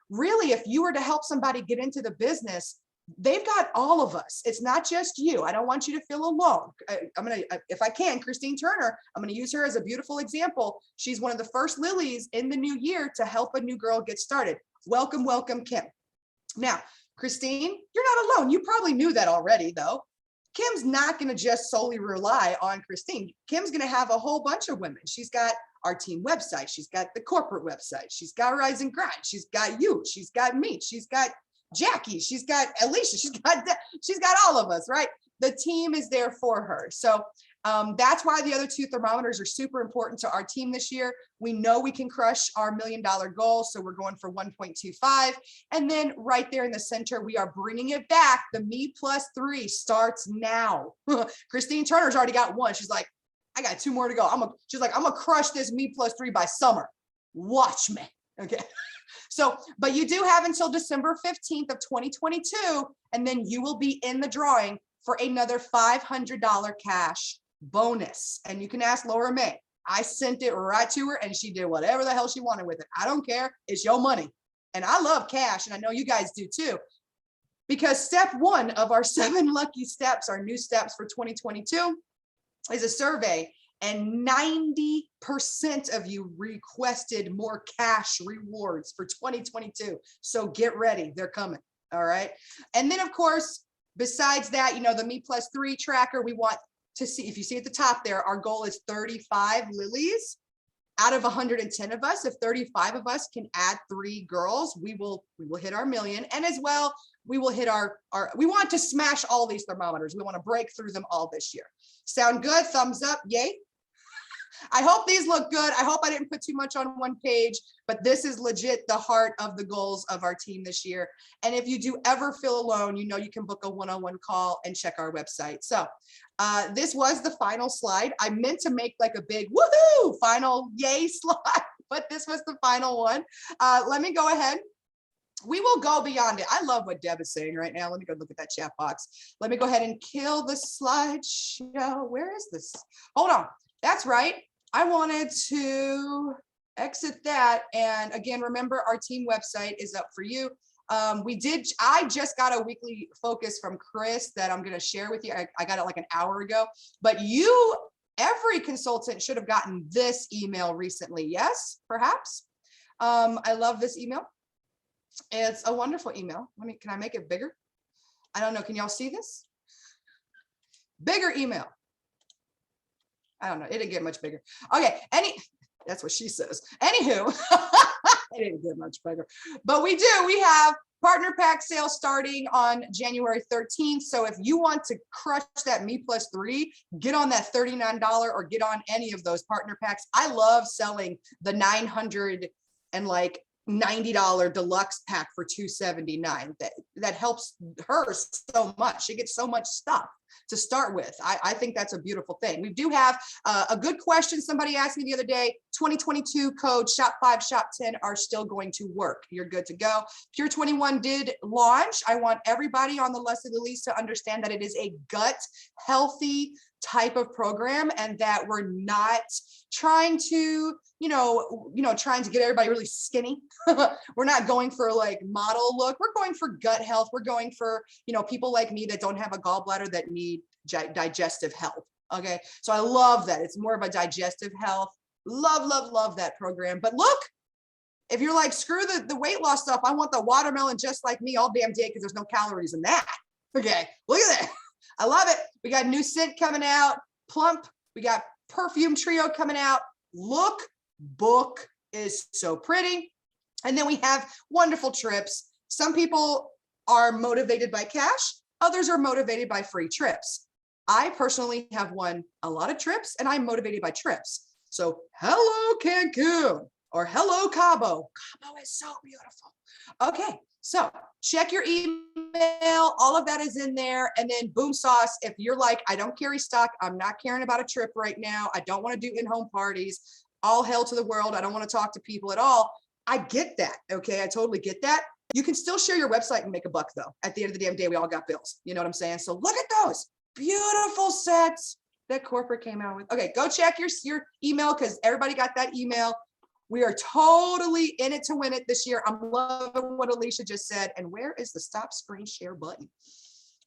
really, if you were to help somebody get into the business, they've got all of us. It's not just you. I don't want you to feel alone. If I can, Christine Turner, I'm going to use her as a beautiful example. She's one of the first Lilies in the new year to help a new girl get started. Welcome, welcome, Kim. Now, Christine, you're not alone. You probably knew that already, though. Kim's not going to just solely rely on Christine. Kim's going to have a whole bunch of women. She's got our team website. She's got the corporate website. She's got Rise and Grind. She's got you. She's got me. She's got Jackie, she's got Alicia, she's got all of us, right? The team is there for her. So that's why the other two thermometers are super important to our team this year. We know we can crush our $1 million goal, so we're going for 1.25. And then right there in the center, we are bringing it back. The Me Plus 3 starts now. Christine Turner's already got one. She's like, I got 2 more to go. She's like, I'm gonna crush this Me Plus 3 by summer. Watch me. Okay. So, but you do have until December 15th of 2022, and then you will be in the drawing for another $500 cash bonus. And you can ask Laura May. I sent it right to her, and she did whatever the hell she wanted with it. I don't care. It's your money. And I love cash, and I know you guys do too. Because step 1 of our 7 lucky steps, our new steps for 2022, is a survey. And 90% of you requested more cash rewards for 2022. So get ready, they're coming, all right? And then of course, Besides that, the Me+3 tracker, we want to see, if you see at the top there, our goal is 35 lilies out of 110 of us. If 35 of us can add 3 girls, we will hit our million. And as well, we will hit we want to smash all these thermometers. We want to break through them all this year. Sound good? Thumbs up, yay. I hope these look good. I hope I didn't put too much on one page, but this is legit the heart of the goals of our team this year. And if you do ever feel alone, you can book a one-on-one call and check our website. So this was the final slide. I meant to make like a big woohoo final yay slide, but this was the final one. Let me go ahead. We will go beyond it. I love what Deb is saying right now. Let me go look at that chat box. Let me go ahead and kill the slideshow. Where is this? Hold on. That's right. I wanted to exit that. And again, remember our team website is up for you. I just got a weekly focus from Chris that I'm going to share with you. I got it like an hour ago, but every consultant should have gotten this email recently. Yes, perhaps. I love this email. It's a wonderful email. Can I make it bigger? I don't know. Can y'all see this? Bigger email. I don't know. It didn't get much bigger. Okay. That's what she says. Anywho, it didn't get much bigger, but we have partner pack sales starting on January 13th. So if you want to crush that Me+3, get on that $39 or get on any of those partner packs. I love selling the $990 deluxe pack for $279. That helps her so much. She gets so much stuff to start with. I think that's a beautiful thing. We do have a good question. Somebody asked me the other day, 2022 code shop 5 shop 10 are still going to work. You're good to go. Pure 21 did launch. I want everybody on the Lusty Lilies to understand that it is a gut healthy type of program, and that we're not trying to, trying to get everybody really skinny. We're not going for like model look. We're going for gut health. We're going for, people like me that don't have a gallbladder that need digestive health. Okay. So I love that. It's more of a digestive health. Love that program. But look, if you're like, screw the weight loss stuff, I want the watermelon just like me all damn day because there's no calories in that. Okay. Look at that. I love it. We got new scent coming out, Plump. We got perfume trio coming out. Look, book is so pretty. And then we have wonderful trips. Some people are motivated by cash. Others are motivated by free trips. I personally have won a lot of trips and I'm motivated by trips. So hello, Cancun, or hello, Cabo. Cabo is so beautiful. Okay. So check your email. All of that is in there. And then boom sauce. If you're like, I don't carry stock, I'm not caring about a trip right now, I don't want to do in-home parties, all hell to the world, I don't want to talk to people at all. I get that. Okay. I totally get that. You can still share your website and make a buck though. At the end of the damn day, we all got bills. You know what I'm saying? So look at those beautiful sets that corporate came out with. Okay. Go check your email because everybody got that email. We are totally in it to win it this year. I'm loving what Alicia just said. And where is the stop screen share button?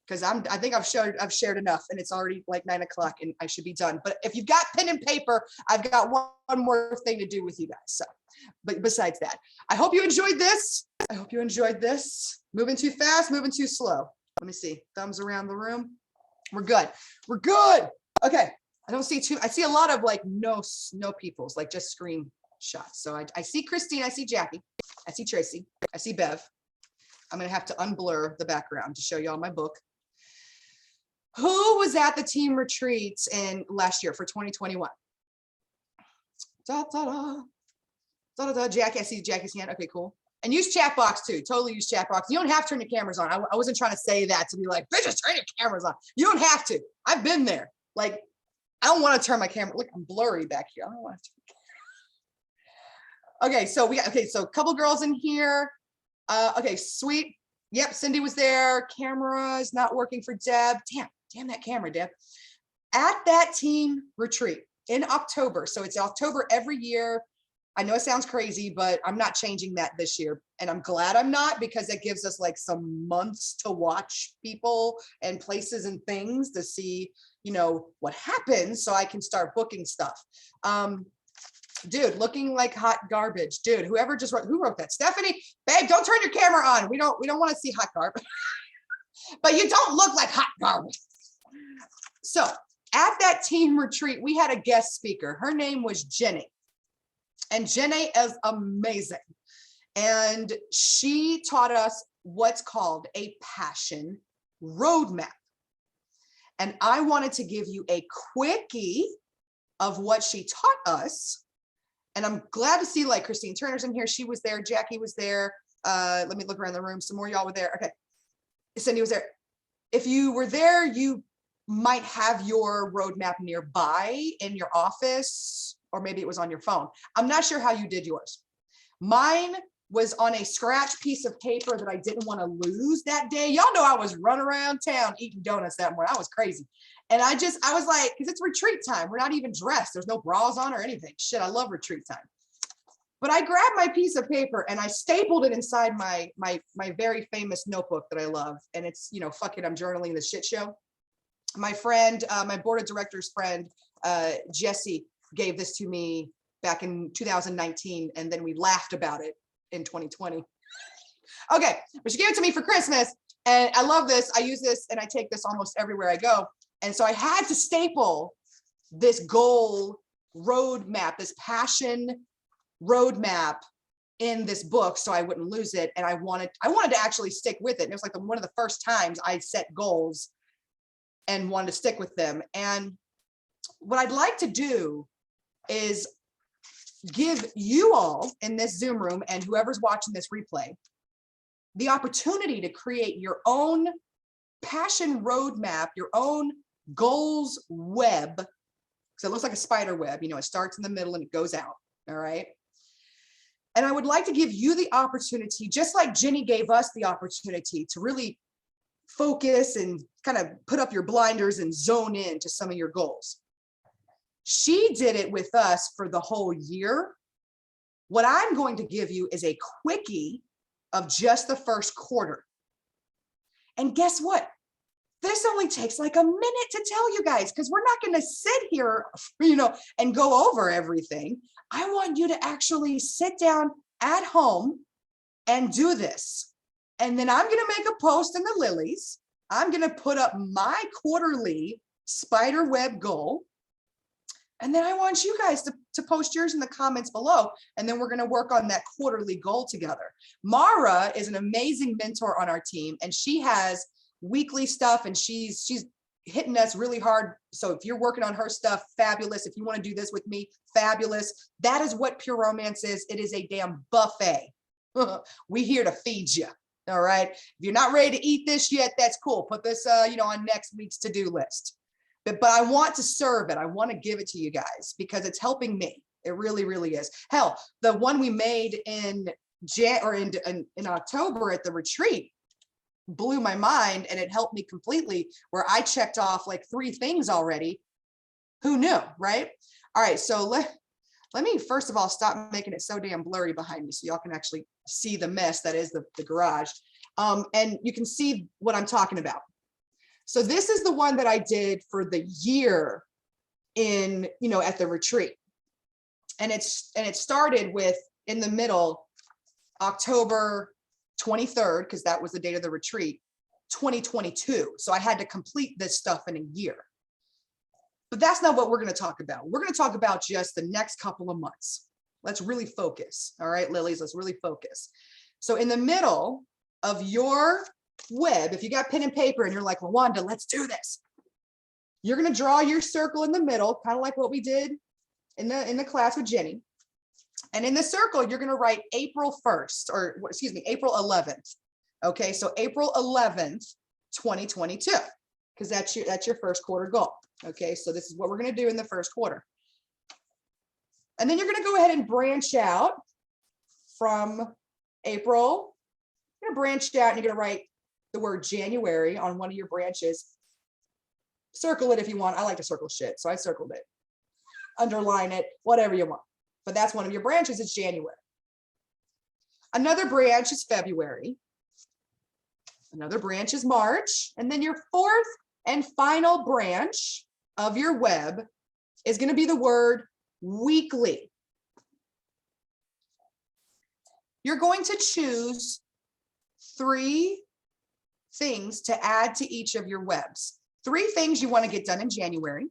Because I think I've shared enough and it's already like 9 o'clock and I should be done. But if you've got pen and paper, I've got one more thing to do with you guys. So, but besides that, I hope you enjoyed this. Moving too fast, moving too slow. Let me see. Thumbs around the room. We're good. Okay. I see a lot of like no peoples, like just screen shots. So I see Christine, I see Jackie, I see Tracy, I see Bev. I'm gonna have to unblur the background to show you all my book. Who was at the team retreats in last year for 2021? Jackie, I see Jackie's hand. Okay, cool. And use chat box too. Totally use chat box. You don't have to turn the cameras on. I wasn't trying to say that to be like, bitches, turn your cameras on. You don't have to. I've been there. Like, I don't want to turn my camera. Look, I'm blurry back here. I don't want to. Okay, so so a couple girls in here. Okay, sweet. Yep, Cindy was there. Camera is not working for Deb. Damn that camera, Deb. At that team retreat in October. So it's October every year. I know it sounds crazy, but I'm not changing that this year. And I'm glad I'm not, because it gives us like some months to watch people and places and things to see, what happens so I can start booking stuff. Dude, looking like hot garbage. Dude, who wrote that? Stephanie, babe, don't turn your camera on. We don't want to see hot garbage. but you don't look like hot garbage. So at that team retreat, we had a guest speaker. Her name was Jenny. And Jenny is amazing. And she taught us what's called a passion roadmap. And I wanted to give you a quickie of what she taught us. And I'm glad to see like Christine Turner's in here. She was there. Jackie was there. Let me look around the room. Some more y'all were there. Okay. Cindy was there. If you were there, you might have your roadmap nearby in your office, or maybe it was on your phone. I'm not sure how you did yours. Mine was on a scratch piece of paper that I didn't want to lose that day. Y'all know I was running around town eating donuts that morning. I was crazy. And I was like, because it's retreat time. We're not even dressed. There's no bras on or anything. Shit, I love retreat time. But I grabbed my piece of paper and I stapled it inside my very famous notebook that I love. And it's, you know, fuck it, I'm journaling the shit show. My friend, my board of directors friend, Jesse, gave this to me back in 2019. And then we laughed about it in 2020. Okay, but she gave it to me for Christmas. And I love this. I use this and I take this almost everywhere I go. And so I had to staple this goal roadmap, this passion roadmap in this book so I wouldn't lose it. And I wanted to actually stick with it. And it was like one of the first times I set goals and wanted to stick with them. And what I'd like to do is give you all in this Zoom room and whoever's watching this replay the opportunity to create your own passion roadmap, your own goals web, because it looks like a spider web. You know, it starts in the middle and it goes out. All right. And I would like to give you the opportunity, just like Jenny gave us the opportunity, to really focus and kind of put up your blinders and zone in to some of your goals. She did it with us for the whole year. What I'm going to give you is a quickie of just the first quarter. And guess what? This only takes like a minute to tell you guys, because we're not going to sit here, you know, and go over everything. I want you to actually sit down at home and do this. And then I'm going to make a post in the Lilies. I'm going to put up my quarterly spider web goal. And then I want you guys to post yours in the comments below. And then we're going to work on that quarterly goal together. Mara is an amazing mentor on our team, and she has weekly stuff, and she's hitting us really hard. So if you're working on her stuff, fabulous. If you want to do this with me, fabulous. That is what Pure Romance is. It is a damn buffet. We here to feed you. All right. If you're not ready to eat this yet, that's cool. Put this, on next week's to-do list. But I want to serve it. I want to give it to you guys because it's helping me. It really, really is. Hell, the one we made in October at the retreat blew my mind, and it helped me completely, where I checked off like 3 things already. Who knew, right? All right, so let me first of all stop making it so damn blurry behind me so y'all can actually see the mess that is the garage. And you can see what I'm talking about. So this is the one that I did for the year at the retreat. And it started with, in the middle, October 23rd, because that was the date of the retreat, 2022. So I had to complete this stuff in a year. But that's not what we're going to talk about. We're going to talk about just the next couple of months. Let's really focus. All right, Lilies, let's really focus. So in the middle of your web, if you got pen and paper and you're like, well, Wanda, let's do this. You're going to draw your circle in the middle, kind of like what we did in the class with Jenny. And in the circle, you're going to write April 1st, or excuse me, April 11th. Okay, so April 11th, 2022, because that's your first quarter goal. Okay, so this is what we're going to do in the first quarter. And then you're going to go ahead and branch out from April. You're going to branch out and you're going to write the word January on one of your branches. Circle it if you want. I like to circle shit, so I circled it. Underline it, whatever you want. But that's one of your branches. It's January. Another branch is February. Another branch is March. And then your fourth and final branch of your web is going to be the word weekly. You're going to choose 3 things to add to each of your webs. 3 things you want to get done in January.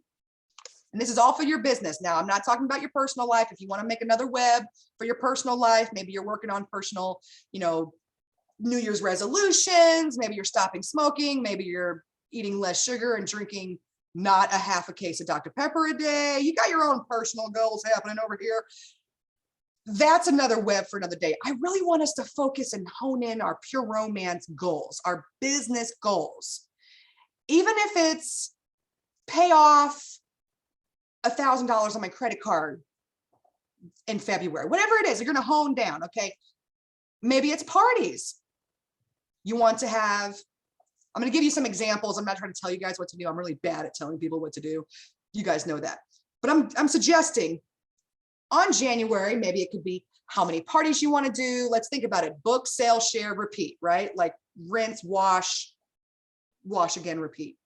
And this is all for your business. Now, I'm not talking about your personal life. If you want to make another web for your personal life, maybe you're working on personal, New Year's resolutions, maybe you're stopping smoking, maybe you're eating less sugar and drinking not a half a case of Dr. Pepper a day. You got your own personal goals happening over here. That's another web for another day. I really want us to focus and hone in our pure romance goals, our business goals. Even if it's pay off $1,000 on my credit card in February, whatever it is, you're going to hone down. Okay. Maybe it's parties. You want to have, I'm going to give you some examples. I'm not trying to tell you guys what to do. I'm really bad at telling people what to do. You guys know that, but I'm suggesting on January, maybe it could be how many parties you want to do. Let's think about it. Book, sell, share, repeat, right? Like rinse, wash again, repeat.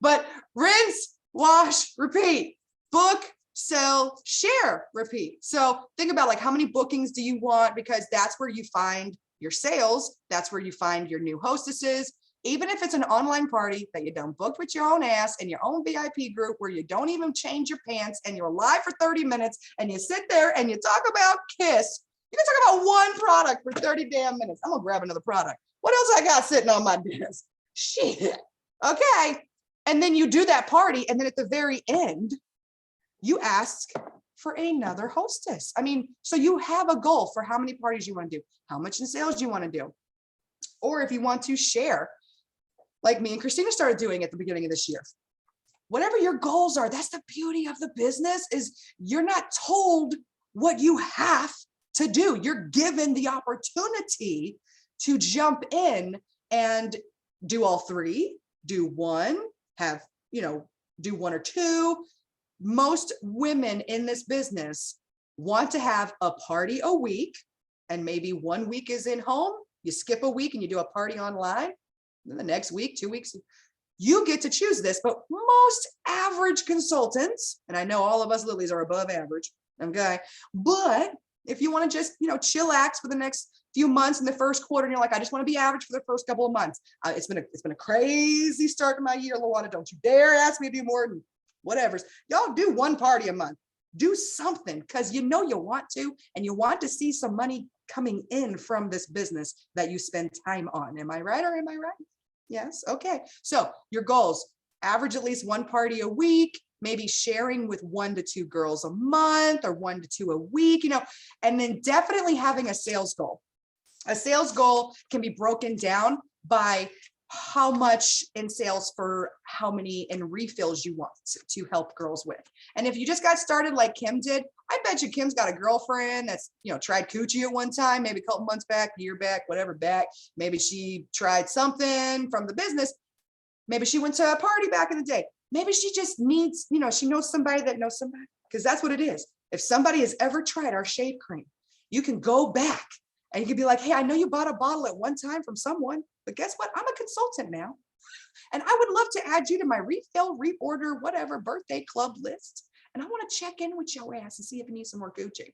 But rinse, wash, repeat, book, sell, share, repeat. So think about like how many bookings do you want? Because that's where you find your sales. That's where you find your new hostesses. Even if it's an online party that you done booked with your own ass and your own VIP group where you don't even change your pants and you're live for 30 minutes and you sit there and you talk about Kiss. You can talk about one product for 30 damn minutes. I'm gonna grab another product. What else I got sitting on my desk? Shit. Okay. And then you do that party. And then at the very end, you ask for another hostess. I mean, so you have a goal for how many parties you want to do, how much in sales you want to do. Or if you want to share, like me and Christina started doing at the beginning of this year. Whatever your goals are, that's the beauty of the business, is you're not told what you have to do. You're given the opportunity to jump in and do all 3, do one, do 1 or 2. Most women in this business want to have a party a week, and maybe 1 week is in home. You skip a week and you do a party online. Then the next week, 2 weeks, you get to choose this. But most average consultants, and I know all of us Lilies are above average, okay? But if you want to just, chillax for the next few months in the first quarter, and you're like, I just want to be average for the first couple of months. It's been a crazy start to my year, Luana. Don't you dare ask me to do more than whatever. Y'all do 1 party a month. Do something, because you want to, and you want to see some money coming in from this business that you spend time on. Am I right or am I right? Yes. Okay. So your goals: average at least 1 party a week, maybe sharing with 1 to 2 girls a month or 1 to 2 a week, and then definitely having a sales goal. A sales goal can be broken down by how much in sales for how many in refills you want to help girls with. And if you just got started like Kim did, I bet you Kim's got a girlfriend that's, tried coochie at one time, maybe a couple months back, a year back, whatever back. Maybe she tried something from the business. Maybe she went to a party back in the day. Maybe she just needs, she knows somebody that knows somebody, because that's what it is. If somebody has ever tried our shave cream, you can go back and you can be like, hey, I know you bought a bottle at one time from someone, but guess what? I'm a consultant now. And I would love to add you to my refill, reorder, whatever birthday club list. And I want to check in with your ass and see if you need some more Gucci.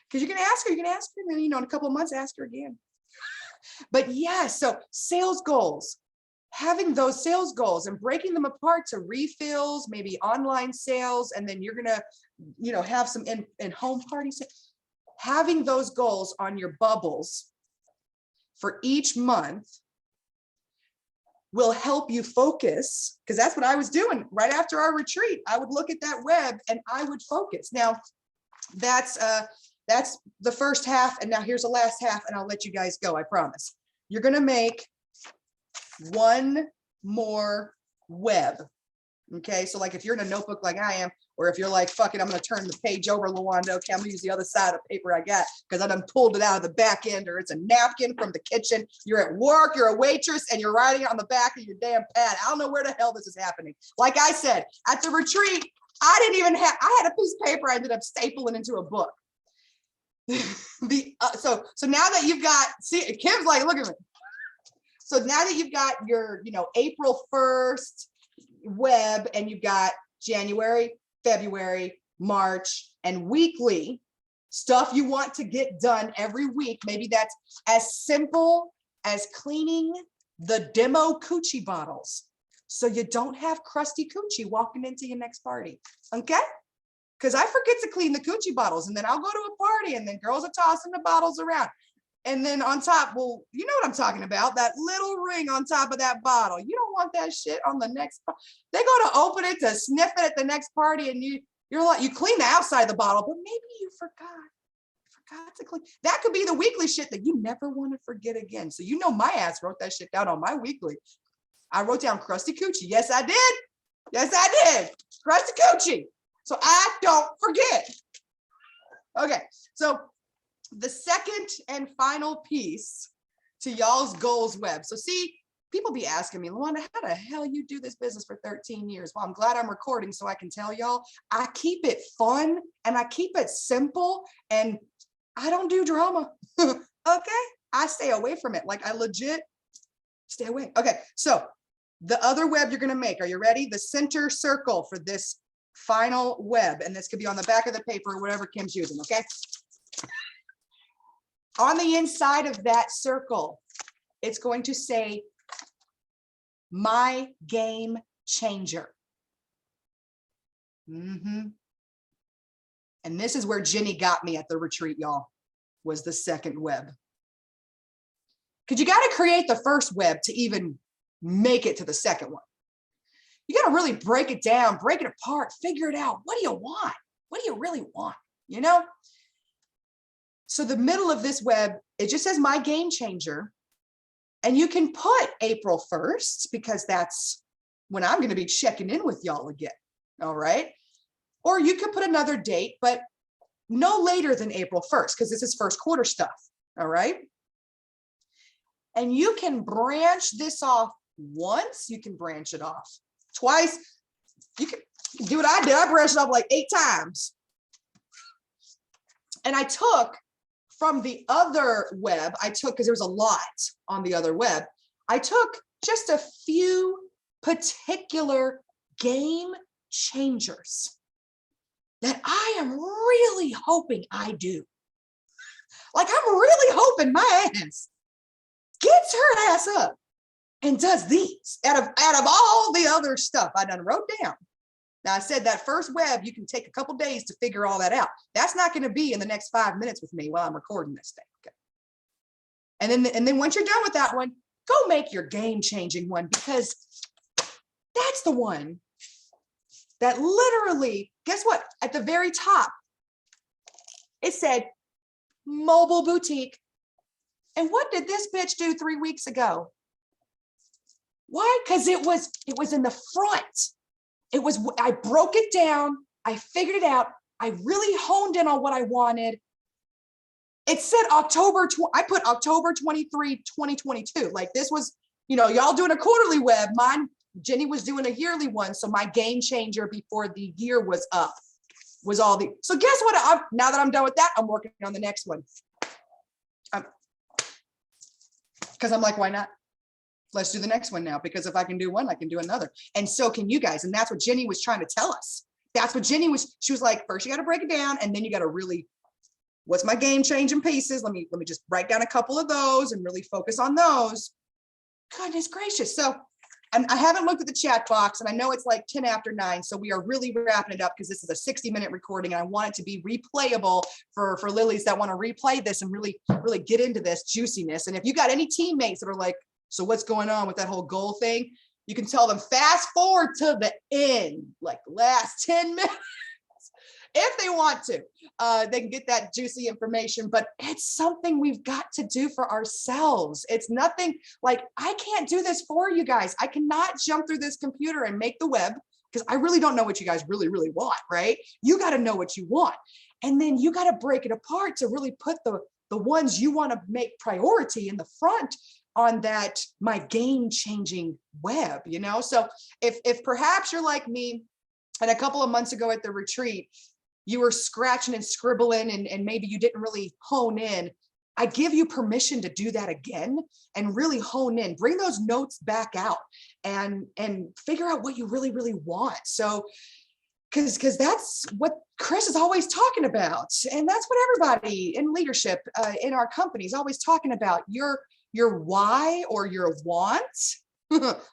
Because you can ask her, and then, in a couple of months, ask her again. But yeah, so sales goals, having those sales goals and breaking them apart to refills, maybe online sales, and then you're going to, have some in home parties. Having those goals on your bubbles for each month will help you focus, because that's what I was doing right after our retreat. I would look at that web and I would focus. Now, that's the first half, and now here's the last half, and I'll let you guys go, I promise. You're going to make 1 more web. Okay, so like if you're in a notebook like I am, or if you're like, fuck it, I'm going to turn the page over, Luanda. Okay, I'm going to use the other side of the paper I got because I done pulled it out of the back end, or it's a napkin from the kitchen. You're at work, you're a waitress, and you're writing it on the back of your damn pad. I don't know where the hell this is happening. Like I said, at the retreat, I had a piece of paper I ended up stapling into a book. So now that you've got, see, Kim's like, look at me. So now that you've got your, April 1st web, and you've got January, February, March, and weekly stuff you want to get done every week. Maybe that's as simple as cleaning the demo coochie bottles. So you don't have crusty coochie walking into your next party, okay? Because I forget to clean the coochie bottles, and then I'll go to a party, and then girls are tossing the bottles around. And then on top, well, you know what I'm talking about, that little ring on top of that bottle. You don't want that shit on the next, they go to open it to sniff it at the next party, and you're like, you clean the outside of the bottle, but maybe you forgot to clean. That could be the weekly shit that you never want to forget again. So you know my ass wrote that shit down on my weekly. I wrote down crusty coochie. Yes, I did. Yes, I did. Crusty coochie. So I don't forget. Okay, so the second and final piece to y'all's goals web. So see, people be asking me, Luanda, how the hell you do this business for 13 years? Well, I'm glad I'm recording so I can tell y'all, I keep it fun and I keep it simple and I don't do drama. Okay, I stay away from it. Like I legit stay away. Okay, so the other web you're gonna make, are you ready? The center circle for this final web, and this could be on the back of the paper or whatever Kim's using, okay? On the inside of that circle, it's going to say, my game changer. And this is where Jenny got me at the retreat, y'all, was the second web. Because you got to create the first web to even make it to the second one. You got to really break it down, break it apart, figure it out. What do you want? What do you really want? You know? So the middle of this web, it just says my game changer. And you can put April 1st because that's when I'm going to be checking in with y'all again. All right. Or you could put another date, but no later than April 1st because this is first quarter stuff. All right. And you can branch this off once, you can branch it off twice. You can do what I did. I branched it off like 8 times. And I took from the other web, because there was a lot on the other web, I took just a few particular game changers that I am really hoping I do. Like I'm really hoping my ass gets her ass up and does these out of all the other stuff I done wrote down. Now I said that first web, you can take a couple days to figure all that out. That's not going to be in the next 5 minutes with me while I'm recording this thing. Okay. And then once you're done with that one, go make your game-changing one because that's the one that literally, guess what? At the very top, it said mobile boutique. And what did this bitch do 3 weeks ago? Why? Because it was in the front. I broke it down. I figured it out. I really honed in on what I wanted. It said I put October 23, 2022. Like this was, y'all doing a quarterly web. Jenny was doing a yearly one. So my game changer before the year was up was all the, so guess what? Now that I'm done with that, I'm working on the next one. Because I'm like, why not? Let's do the next one now, because if I can do one, I can do another. And so can you guys. And that's what Jenny was trying to tell us. That's what she was like, first you got to break it down. And then you got to really, what's my game changing pieces? Let me just write down a couple of those and really focus on those. Goodness gracious. So I haven't looked at the chat box and I know it's like 10 after 9. So we are really wrapping it up because this is a 60-minute recording and I want it to be replayable for lilies that want to replay this and really, really get into this juiciness. And if you got any teammates that are like, so what's going on with that whole goal thing? You can tell them fast forward to the end, like the last 10 minutes, if they want to. They can get that juicy information, but it's something we've got to do for ourselves. It's nothing like, I can't do this for you guys. I cannot jump through this computer and make the web because I really don't know what you guys really, really want, right? You got to know what you want. And then you got to break it apart to really put the ones you want to make priority in the front on that my game-changing web, So if perhaps you're like me, and a couple of months ago at the retreat, you were scratching and scribbling and maybe you didn't really hone in, I give you permission to do that again and really hone in, bring those notes back out and figure out what you really, really want. So, because that's what Chris is always talking about. And that's what everybody in leadership in our company is always talking about. Your your why or your want.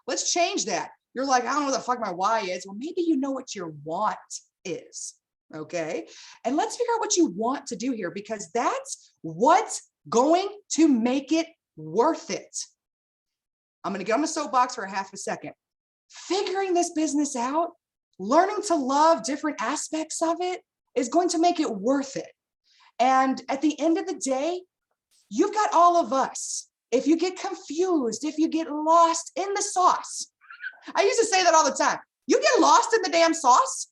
Let's change that. You're like, I don't know what the fuck my why is. Well, maybe you know what your want is. Okay. And let's figure out what you want to do here, because that's what's going to make it worth it. I'm going to get on the soapbox for a half a second. Figuring this business out, learning to love different aspects of it is going to make it worth it. And at the end of the day, you've got all of us. If you get confused, if you get lost in the sauce, I used to say that all the time. You get lost in the damn sauce,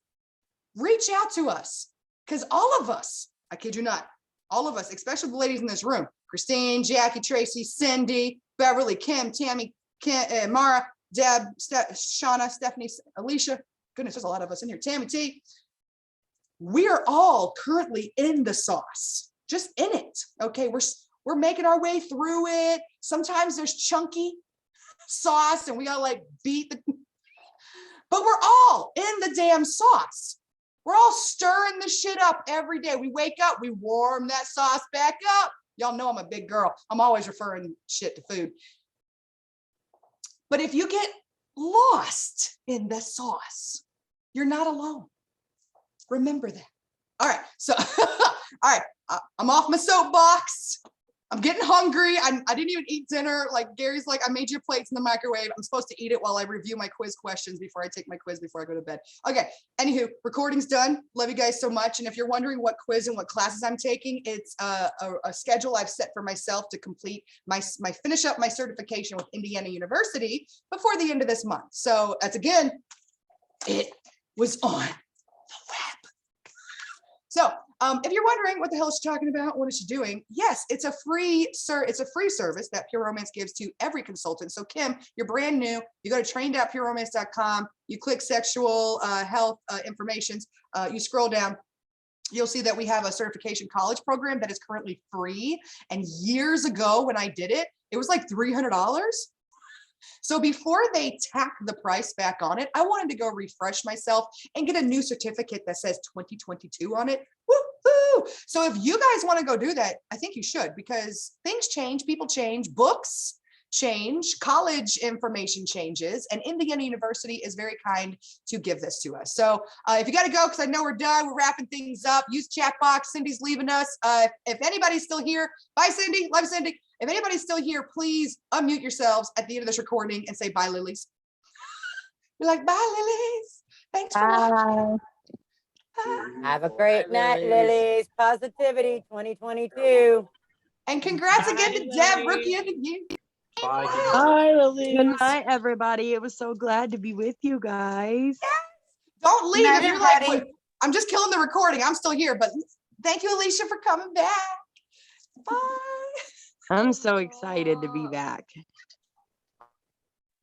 reach out to us, because all of us, I kid you not, all of us, especially the ladies in this room, Christine, Jackie, Tracy, Cindy, Beverly, Kim, Tammy, Mara, Deb, Shauna, Stephanie, Alicia, goodness, there's a lot of us in here, Tammy T. We are all currently in the sauce, just in it, okay? We're making our way through it. Sometimes there's chunky sauce and we gotta like beat the, but we're all in the damn sauce. We're all stirring the shit up every day. We wake up, we warm that sauce back up. Y'all know I'm a big girl. I'm always referring shit to food. But if you get lost in the sauce, you're not alone. Remember that. All right, so, all right, I'm off my soapbox. I'm getting hungry. I didn't even eat dinner. Like Gary's like, I made you plates in the microwave. I'm supposed to eat it while I review my quiz questions before I take my quiz before I go to bed. Okay, anywho, recording's done. Love you guys so much. And if you're wondering what quiz and what classes I'm taking, it's a schedule I've set for myself to complete my finish up my certification with Indiana University before the end of this month. So that's again, it was on the web. So if you're wondering what the hell is she talking about, what is she doing? Yes, it's a free service that Pure Romance gives to every consultant. So Kim, you're brand new. You go to train.pureromance.com. You click sexual health information. You scroll down. You'll see that we have a certification college program that is currently free. And years ago when I did it, it was like $300. So before they tack the price back on it, I wanted to go refresh myself and get a new certificate that says 2022 on it. Woo-hoo! So if you guys want to go do that, I think you should, because things change, people change, books change, college information changes, and Indiana University is very kind to give this to us. So if you got to go, because I know we're done, we're wrapping things up, use chat box. Cindy's leaving us. If anybody's still here, bye Cindy, love Cindy. If anybody's still here, please unmute yourselves at the end of this recording and say bye, Lilies. You're like, bye, Lilies. Thanks for watching. Have a great night, Lilies. Lilies. Positivity 2022. And congrats Bye, again to Deb, Lilies. Rookie of the Year. Bye. Hi, Lily. Good night, everybody. It was so glad to be with you guys. Don't leave Night, if you're like, everybody. "Wait, I'm just killing the recording. I'm still here, but thank you, Alicia, for coming back. Bye. I'm so excited to be back.